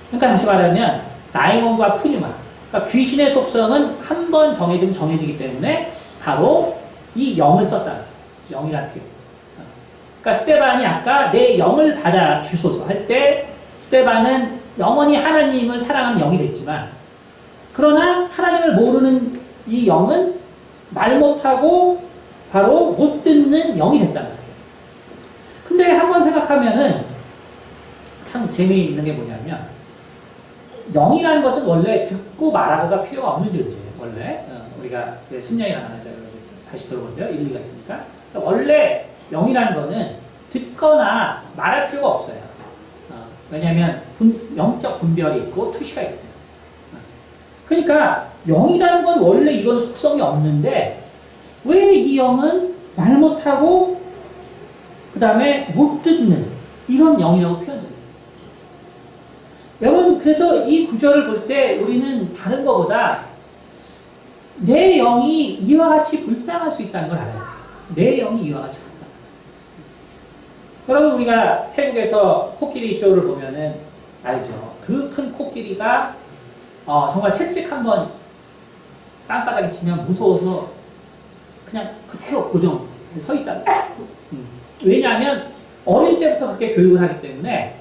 그러니까 다시 말하면 다이몬과 푸뉴마, 그러니까 귀신의 속성은 한 번 정해지면 정해지기 때문에 바로 이 영을 썼다. 영이라는 표현. 그러니까 스테반이 아까 내 영을 받아 주소서 할 때 스테반은 영원히 하나님을 사랑하는 영이 됐지만 그러나 하나님을 모르는 이 영은 말 못하고 바로 못 듣는 영이 됐단 말이에요. 근데 한번 생각하면은 참 재미있는 게 뭐냐면 영이라는 것은 원래 듣고 말하고가 필요가 없는 존재예요. 원래 우리가 심령이라는 하나 다시 들어보세요. 일리가 있으니까. 원래 영이라는 거는 듣거나 말할 필요가 없어요. 왜냐하면 영적 분별이 있고 투시가 있기 때문에. 그러니까 영이라는 건 원래 이런 속성이 없는데 왜 이 영은 말 못하고 그 다음에 못 듣는 이런 영이라고 표현합니다. 여러분 그래서 이 구절을 볼 때 우리는 다른 것보다 내 영이 이와 같이 불쌍할 수 있다는 걸 알아야 돼요. 내 영이 이와 같이 불쌍해. 여러분 우리가 태국에서 코끼리 쇼를 보면은 알죠. 그 큰 코끼리가 정말 채찍 한번 땅바닥에 치면 무서워서 그냥 그대로 고정 서 있다는 거예요. 왜냐하면 어릴 때부터 그렇게 교육을 하기 때문에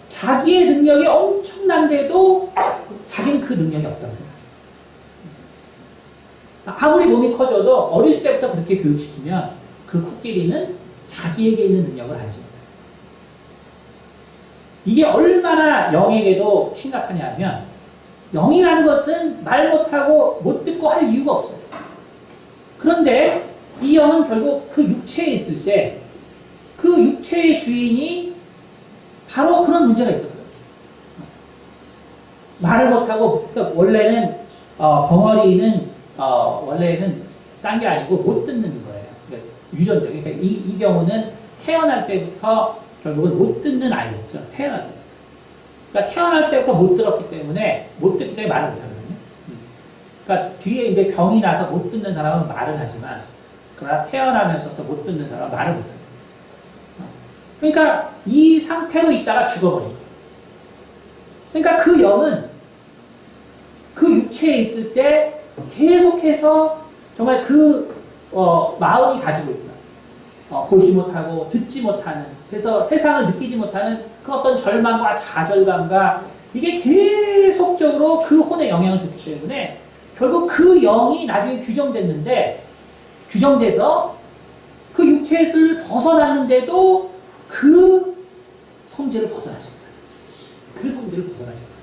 자기의 능력이 엄청난데도 자기는 그 능력이 없다고 생각해요. 아무리 몸이 커져도 어릴 때부터 그렇게 교육시키면 그 코끼리는 자기에게 있는 능력을 알지 못해요. 이게 얼마나 영에게도 심각하냐 하면 영이라는 것은 말 못하고 못 듣고 할 이유가 없어요. 그런데 이 영은 결국 그 육체에 있을 때 그 육체의 주인이 바로 그런 문제가 있었거든요. 말을 못하고, 그러니까 원래는, 벙어리는, 원래는 딴 게 아니고 못 듣는 거예요. 그러니까 유전적. 그러니까 이 경우는 태어날 때부터 결국은 못 듣는 아이였죠. 태어날 때. 그러니까 태어날 때부터 못 들었기 때문에, 못 듣기 때문에 말을 못 하거든요. 그러니까 뒤에 이제 병이 나서 못 듣는 사람은 말을 하지만, 그러나 태어나면서 또 못 듣는 사람은 말을 못 해요. 그러니까 이 상태로 있다가 죽어버립니다. 그러니까 그 영은 그 육체에 있을 때 계속해서 정말 그 마음이 가지고 있다. 보지 못하고 듣지 못하는, 그래서 세상을 느끼지 못하는 그 어떤 절망과 좌절감과 이게 계속적으로 그 혼에 영향을 줬기 때문에 결국 그 영이 나중에 규정돼서 그 육체를 벗어났는데도 그 성질을 벗어나지 못해요. 그 성질을 벗어나지 못해요.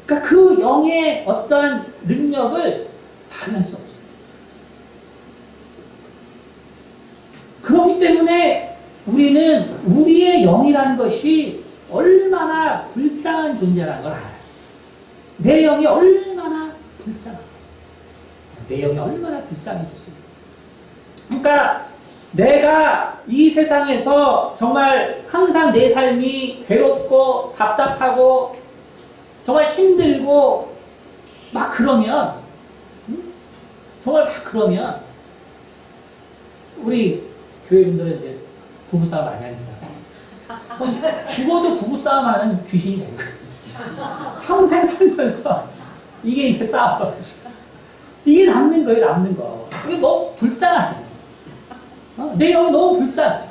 그러니까 그 영의 어떠한 능력을 발휘할 수 없어요. 그렇기 때문에 우리는 우리의 영이라는 것이 얼마나 불쌍한 존재라는 걸 알아요. 내 영이 얼마나 불쌍한가. 내 영이 얼마나 불쌍해졌습니다. 그러니까 내가 이 세상에서 정말 항상 내 삶이 괴롭고 답답하고 정말 힘들고 막 그러면 정말 막 그러면 우리 교회분들은 이제 부부싸움 많이 합니다. 그럼 죽어도 부부싸움하는 귀신이 되는 거예요. 평생 살면서 이게 이제 싸워가지고 이게 남는 거예요. 남는 거. 이게 너무 불쌍하잖아요. 내 영이 너무 불쌍하죠.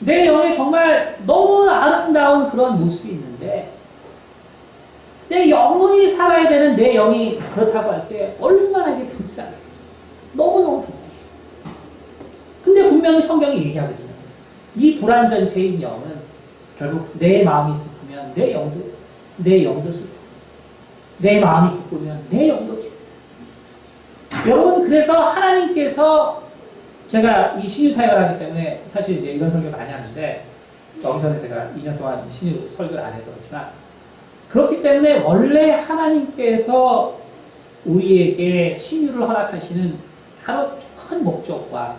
내 영에 정말 너무 아름다운 그런 모습이 있는데 내 영혼이 살아야 되는 내 영이 그렇다고 할 때 얼마나 이게 불쌍해요. 너무너무 불쌍해요. 근데 분명히 성경이 얘기하거든요. 이 불완전체인 영은 결국 내 마음이 슬프면 내 영도 슬퍼. 내 마음이 기쁘면 내 영도 기뻐. 여러분, 그래서 하나님께서 제가 이 신유 사역을 하기 때문에 사실 이제 이런 설교 많이 하는데 여기서는 제가 2년 동안 신유 설교를 안 해서 그렇지만 그렇기 때문에 원래 하나님께서 우리에게 신유를 허락하시는 바로 큰 목적과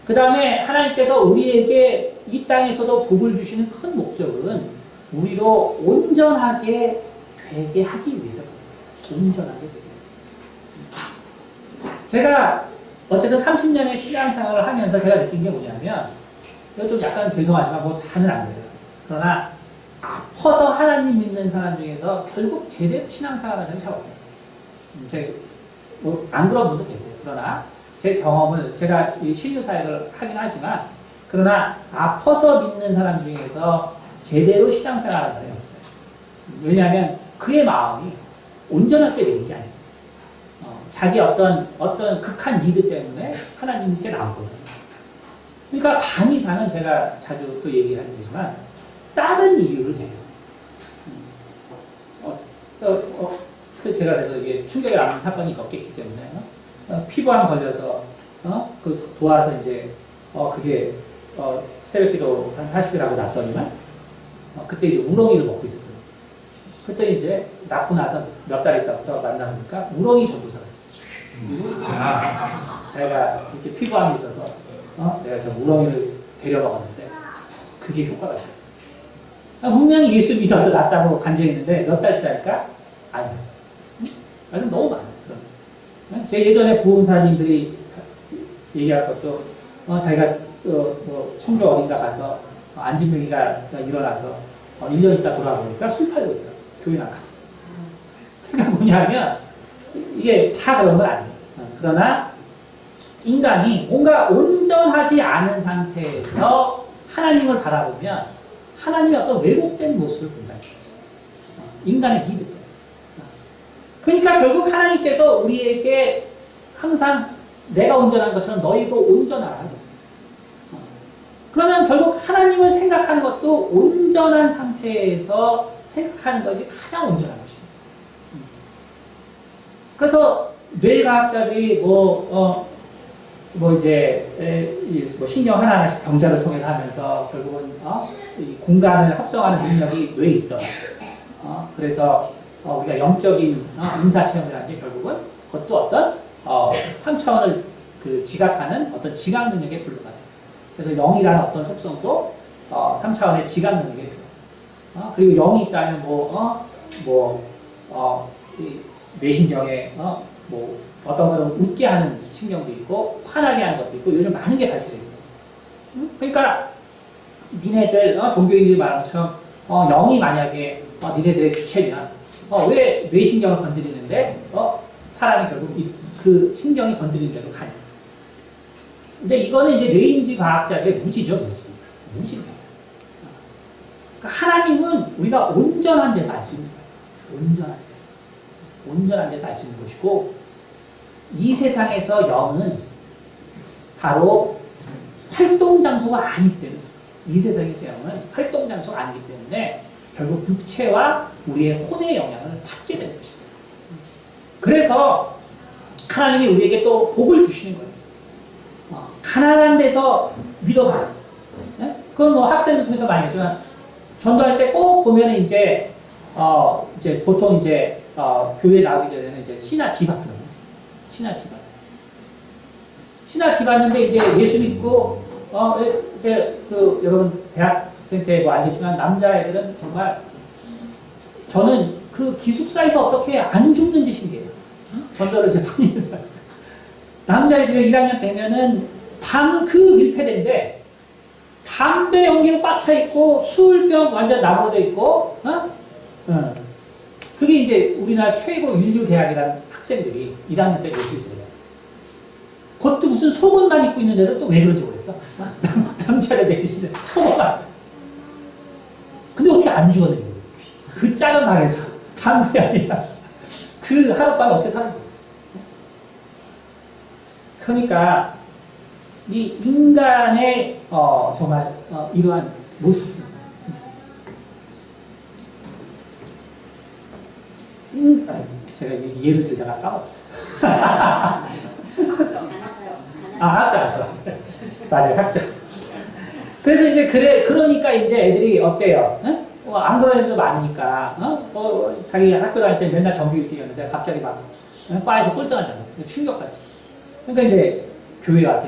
그 다음에 하나님께서 우리에게 이 땅에서도 복을 주시는 큰 목적은 우리로 온전하게 되게 하기 위해서입니다. 온전하게 되게 위해서. 제가 어쨌든 30년의 신앙생활을 하면서 제가 느낀 게 뭐냐면 이거 좀 약간 죄송하지만 뭐 다는 안 돼요. 그러나 아파서 하나님 믿는 사람 중에서 결국 제대로 신앙생활을 하는 사람이 잘 없어요. 안 그런 분도 계세요. 그러나 제 경험을 제가 이 신유 사역을 하긴 하지만 그러나 아파서 믿는 사람 중에서 제대로 신앙생활하는 사람이 없어요. 왜냐하면 그의 마음이 온전할 때 되는 게 아니에요. 자기 어떤 극한 니드 때문에 하나님께 나오거든요. 그러니까 반 이상은 제가 자주 또 얘기를 하지만 다른 이유를 내요. 제가 그래서 이게 충격을 안는 사건이 없겠기 때문에 피부암 걸려서 그 도와서 이제 그게 새벽기도 한 40일 하고 났더니만 그때 이제 우렁이를 먹고 있었거든요. 그때 이제 낳고 나서 몇 달 있다부터 만나보니까 우렁이 전도사가 있어요. 제가 이렇게 피부암이 있어서 내가 저 우렁이를 데려 먹었는데 그게 효과가 있었어요. 분명히 예수 믿어서 낫다고 간증했는데 몇 달 지나니까 아니요. 아니 너무 많아요. 제 예전에 부흥사님들이 얘기할 것도 자기가 뭐 청주 어딘가 가서 안진병이가 일어나서 1년 있다 돌아보니까 술 팔고 있더라고요. 교회 나가. 그러니까 뭐냐면 이게 다 그런 건 아니에요. 그러나 인간이 뭔가 온전하지 않은 상태에서 하나님을 바라보면 하나님의 어떤 왜곡된 모습을 본다는 거죠. 인간의 믿음. 그러니까 결국 하나님께서 우리에게 항상 내가 온전한 것처럼 너희도 온전하라. 그러면 결국 하나님을 생각하는 것도 온전한 상태에서 생각하는 것이 가장 온전한 것입니다. 그래서 뇌과학자들이 신경 하나하나씩 병자를 통해서 하면서 결국은 이 공간을 합성하는 능력이 뇌에 있더라. 그래서 우리가 영적인 인사체험이라는 게 결국은 그것도 어떤 3차원을 지각하는 어떤 지각 능력에 불과해요. 그래서 영이라는 어떤 속성도 3차원의 지각 능력에 불과해요. 그리고 영이 있다면 이 뇌신경에 어떤 거는 웃게 하는 신경도 있고 화나게 하는 것도 있고 요즘 많은 게 발달되어 있고 그러니까 니네들 종교인들이 말하는 것처럼 영이 만약에 니네들의 주체면 왜 뇌신경을 건드리는데 사람이 결국 그 신경이 건드리는 대로 가냐. 근데 이거는 이제 뇌인지 과학자들의 무지죠. 무지입니다. 그러니까 하나님은 우리가 온전한 데서 알 수 있는 거예요. 온전한 데서 알 수 있는 것이고 이 세상에서 영은 바로 활동장소가 아니기 때문에 이 세상에서 영은 활동장소가 아니기 때문에 결국 육체와 우리의 혼의 영향을 받게 되는 것입니다. 그래서 하나님이 우리에게 또 복을 주시는 거예요. 가난한 데서 믿어봐요. 예? 그건 뭐 학생들 통해서 많이 했지만 전도할 때 꼭 보면은 이제 보통 교회 나오기 전에는 이제 신학 받거든요. 신학 받는데 이제 예수 믿고 이제 여러분 대학생 때 뭐 알겠지만 남자애들은 정말 저는 그 기숙사에서 어떻게 안 죽는지 신기해요. 전도를 이제 보니까 남자애들이 1학년 되면은 그 밀폐된데 담배 연기로 꽉 차 있고 술병 완전 나머져 있고 그게 이제 우리나라 최고 인류 대학이라는 학생들이 1학년 때 예수를 들어요. 그것도 무슨 속옷만 입고 있는데도 또 왜 그런지 모르겠어. 남자를 내리시는 속옷만. 근데 어떻게 안 죽었는지 모르겠어. 그 작은 방에서 담배 아니라 그 하룻밤을 어떻게 사는지 모르겠어. 그러니까 이 인간의 정말 이러한 모습. 제가 예를 들다가 까먹었어요. 학자. 맞아요, 학자. 그래서 이제 그러니까 이제 애들이 어때요? 안 그런 애들도 많으니까, 자기 학교 다닐 때 맨날 정규 1등이었는데 갑자기 막 과에서 꼴등한다는 거. 충격받지. 그러니까 이제 교회 와서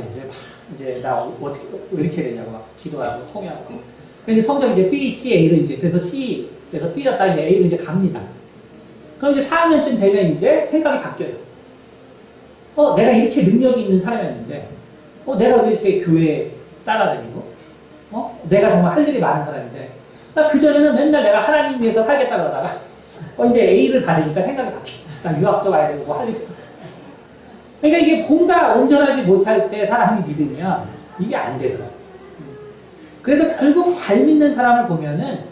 이제 나 어떻게 왜 이렇게 해야 되냐고 막 기도하고 통역하고. 근데 성적 이제 B, C, A로 이제 그래서 C에서 B였다 이제 A로 이제 갑니다. 그럼 이제 4학년쯤 되면 이제 생각이 바뀌어요. 내가 이렇게 능력이 있는 사람이었는데, 내가 왜 이렇게 교회에 따라다니고, 내가 정말 할 일이 많은 사람인데, 나 그전에는 맨날 내가 하나님 위해서 살겠다 그러다가, 이제 A를 받으니까 생각이 바뀌어. 나 유학도 가야 되고, 뭐 할 일이. 그러니까 이게 뭔가 온전하지 못할 때 사람이 믿으면 이게 안 되더라고요. 그래서 결국 잘 믿는 사람을 보면은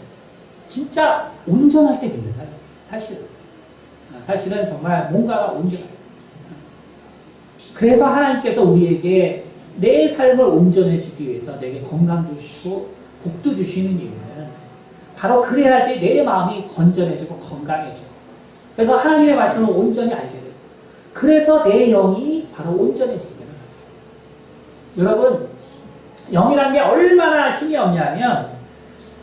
진짜 온전할 때 믿는 사람, 사실은 정말 뭔가가 온전해요. 그래서 하나님께서 우리에게 내 삶을 온전해지기 위해서 내게 건강도 주시고 복도 주시는 이유는 바로 그래야지 내 마음이 건전해지고 건강해지고 그래서 하나님의 말씀을 온전히 알게 되고 그래서 내 영이 바로 온전해지게 되는 것입니다. 여러분 영이라는 게 얼마나 힘이 없냐면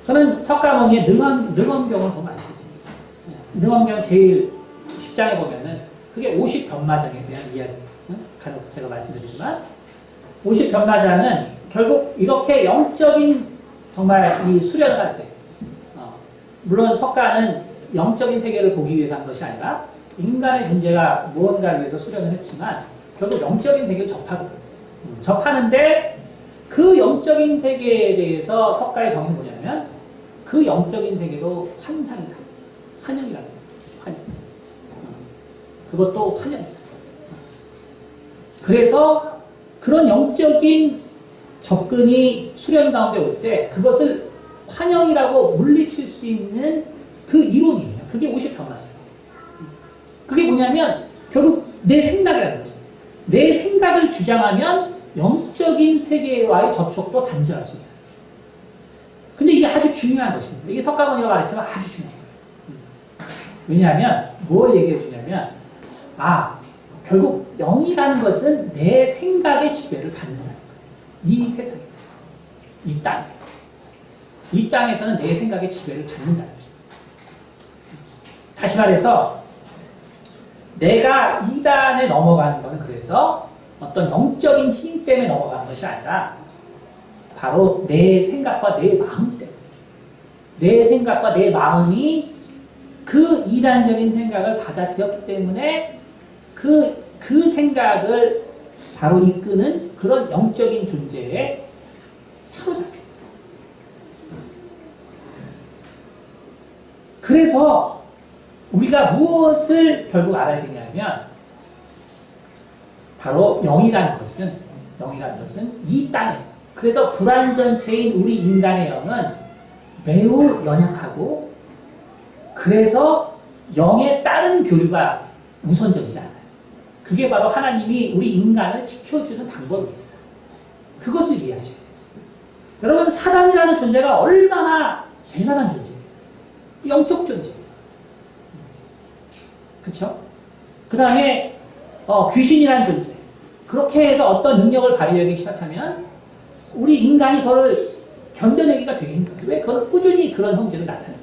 저는 석가모니의 능엄경을 보면 알 수 있습니다. 능엄경 제일 10장에 보면은 그게 50변마장에 대한 이야기. 간혹 제가 말씀드리지만 50변마장은 결국 이렇게 영적인 정말 이 수련을 할 때 물론 석가는 영적인 세계를 보기 위해서 한 것이 아니라 인간의 존재가 무언가를 위해서 수련을 했지만 결국 영적인 세계를 접하는데 그 영적인 세계에 대해서 석가의 정의는 뭐냐면 그 영적인 세계도 환상이다. 환영이라는 거예요. 환영. 그것도 환영이다. 그래서 그런 영적인 접근이 수련 가운데 올 때 그것을 환영이라고 물리칠 수 있는 그 이론이에요. 그게 50변마죠. 그게 뭐냐면 결국 내 생각이라는 거죠. 내 생각을 주장하면 영적인 세계와의 접촉도 단절할 수 있다. 근데 이게 아주 중요한 것입니다. 이게 석가모니가 말했지만 아주 중요해요. 왜냐하면 뭘 얘기해 주냐면 결국 영이라는 것은 내 생각의 지배를 받는다는 거예요. 이 세상에서. 이 땅에서. 이 땅에서는 내 생각의 지배를 받는다는 거죠. 다시 말해서 내가 이단에 넘어가는 것은 그래서 어떤 영적인 힘 때문에 넘어가는 것이 아니라 바로 내 생각과 내 마음 때문에 내 생각과 내 마음이 그 이단적인 생각을 받아들였기 때문에 그 생각을 바로 이끄는 그런 영적인 존재에 사로잡혀. 그래서 우리가 무엇을 결국 알아야 되냐면 바로 영이라는 것은 이 땅에서 그래서 불안 전체인 우리 인간의 영은 매우 연약하고 그래서 영에 따른 교류가 우선적이지 않아요. 그게 바로 하나님이 우리 인간을 지켜주는 방법이에요. 그것을 이해하셔야 돼요. 여러분 사람이라는 존재가 얼마나 대단한 존재예요. 영적 존재예요. 그렇죠? 그 다음에 귀신이라는 존재. 그렇게 해서 어떤 능력을 발휘하기 시작하면 우리 인간이 그걸 견뎌내기가 되게 힘들어요. 왜? 그걸 꾸준히 그런 성질을 나타내는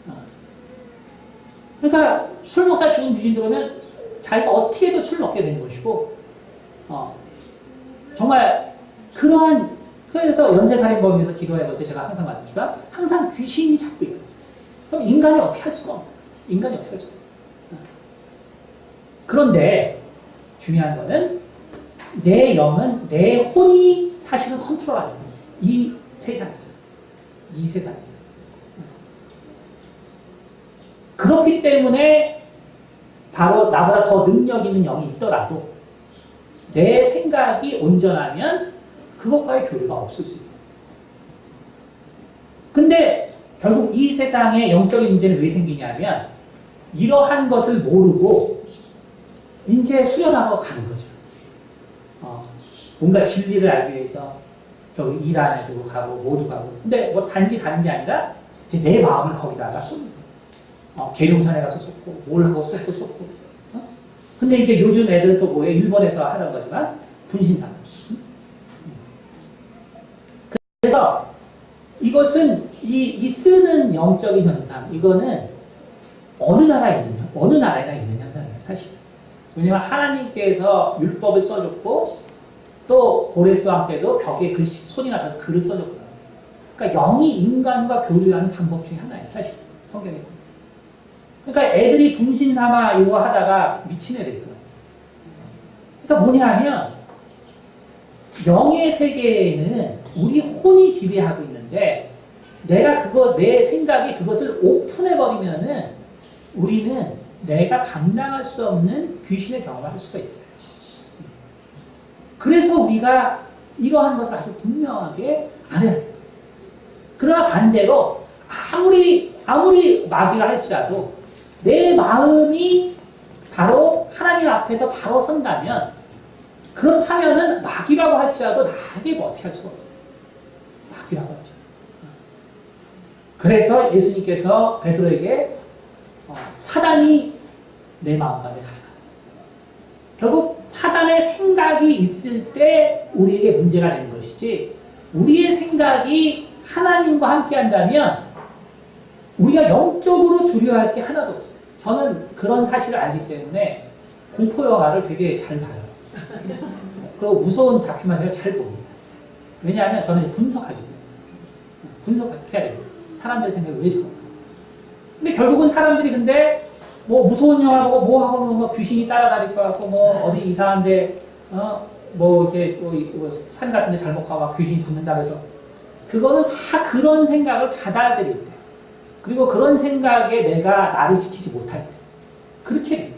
거예요. 그러니까 술 먹다 죽은 귀신 들어오면 자기가 어떻게든 술 먹게 되는 것이고, 정말 그러한, 그래서 연쇄살인범에서 기도해볼 때 제가 항상 말했지만 항상 귀신이 잡고 있거든요. 그럼 인간이 어떻게 할 수가 없어요. 인간이 어떻게 할 수가 없어요. 그런데 중요한 거는 내 영은, 내 혼이 사실은 컨트롤하는 거예요. 이 세상에서. 이 세상에서. 그렇기 때문에 바로 나보다 더 능력 있는 영이 있더라도 내 생각이 온전하면 그것과의 교류가 없을 수 있어요. 근데 결국 이 세상에 영적인 문제는 왜 생기냐면 이러한 것을 모르고 이제 수련하고 가는 거죠. 뭔가 진리를 알기 위해서 결국 일 안 해도 가고 모두 가고. 근데 뭐 단지 가는 게 아니라 이제 내 마음을 거기다가 쏟는 거예요. 계룡산에 가서 쏟고 뭘 하고 쏟고. 근데 이제 요즘 애들은 또 뭐예요? 일본에서 하던 거지만 분신상. 그래서 이것은 이 쓰는 영적인 현상, 이거는 어느 나라에나 있는 현상이에요, 사실. 왜냐하면 하나님께서 율법을 써줬고 또 고레스왕 때도 벽에 글씨, 손이 나타서 글을 써줬거든요. 그러니까 영이 인간과 교류하는 방법 중에 하나예요, 사실. 성경에. 그러니까 애들이 분신삼아 이거 하다가 미친 애들이 있거든요. 그러니까 뭐냐 하면 영의 세계에는 우리 혼이 지배하고 있는데 내가 내 생각이 그것을 오픈해버리면은 우리는 내가 감당할 수 없는 귀신의 경험을 할 수가 있어요. 그래서 우리가 이러한 것을 아주 분명하게 알아야 돼요. 그러나 반대로 아무리 마귀라 할지라도 내 마음이 바로 하나님 앞에서 바로 선다면 그렇다면은 마귀라고 할지라도 나에게 뭐 어떻게 할 수가 없어요. 마귀라고 하죠. 그래서 예수님께서 베드로에게 사단이 내 마음 가운데 가득하다. 결국 사단의 생각이 있을 때 우리에게 문제가 되는 것이지 우리의 생각이 하나님과 함께 한다면 우리가 영적으로 두려워할 게 하나도 없어요. 저는 그런 사실을 알기 때문에 공포영화를 되게 잘 봐요. 그리고 무서운 다큐멘터리를 잘 봅니다. 왜냐하면 저는 분석하기 때문에. 분석해야 돼요. 사람들의 생각이 왜 저럴까. 근데 결국은 사람들이 근데 뭐 무서운 영화 보고 뭐 하고 뭐 귀신이 따라다닐 것 같고 뭐 어디 이상한데 뭐 이렇게 또 산 같은 데 잘못 가고 막 귀신이 붙는다 그래서 그거는 다 그런 생각을 받아들일 때 그리고 그런 생각에 내가 나를 지키지 못할 때 그렇게 됩니다.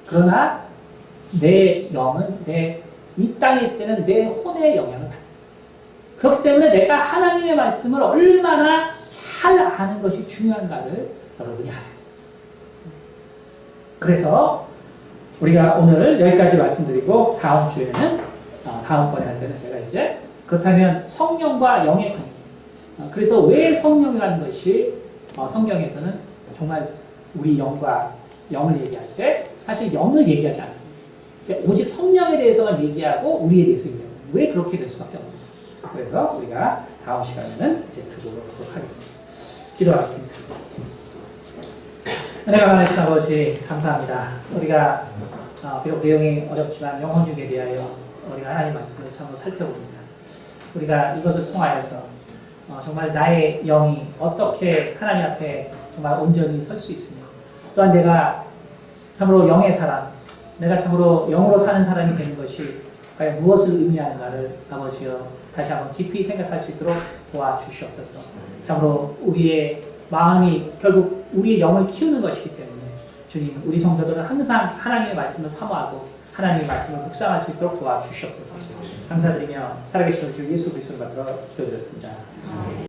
그러나 내 영은 이 땅에 있을 때는 내 혼의 영향을 받아요. 그렇기 때문에 내가 하나님의 말씀을 얼마나 잘 아는 것이 중요한가를 여러분이 알아야 돼요. 그래서 우리가 오늘 여기까지 말씀드리고 다음 주에는 다음번에 할 때는 제가 이제 그렇다면 성령과 영의 관계. 그래서 왜 성령이라는 것이 성경에서는 정말 우리 영과 영을 얘기할 때 사실 영을 얘기하지 않아요. 오직 성령에 대해서만 얘기하고 우리에 대해서 얘기해요. 왜 그렇게 될 수밖에 없는 거예요. 그래서 우리가 다음 시간에는 이제 그거로 보도록 하겠습니다. 기도하겠습니다. 은혜가 많으신 아버지 감사합니다. 우리가 비록 내용이 어렵지만 영혼육에 대하여 우리가 하나님 말씀을 참으로 살펴봅니다. 우리가 이것을 통하여서 정말 나의 영이 어떻게 하나님 앞에 정말 온전히 설 수 있으며 또한 내가 참으로 영의 사람, 내가 참으로 영으로 사는 사람이 되는 것이 과연 무엇을 의미하는가를 아버지여 다시 한번 깊이 생각할 수 있도록 도와주시옵소서. 참으로 우리의 마음이 결국 우리의 영을 키우는 것이기 때문에 주님, 우리 성도들은 항상 하나님의 말씀을 사모하고 하나님의 말씀을 묵상할 수 있도록 도와주시옵소서. 감사드리며 살아계신 주 예수 그리스도를 받들어 기도드렸습니다.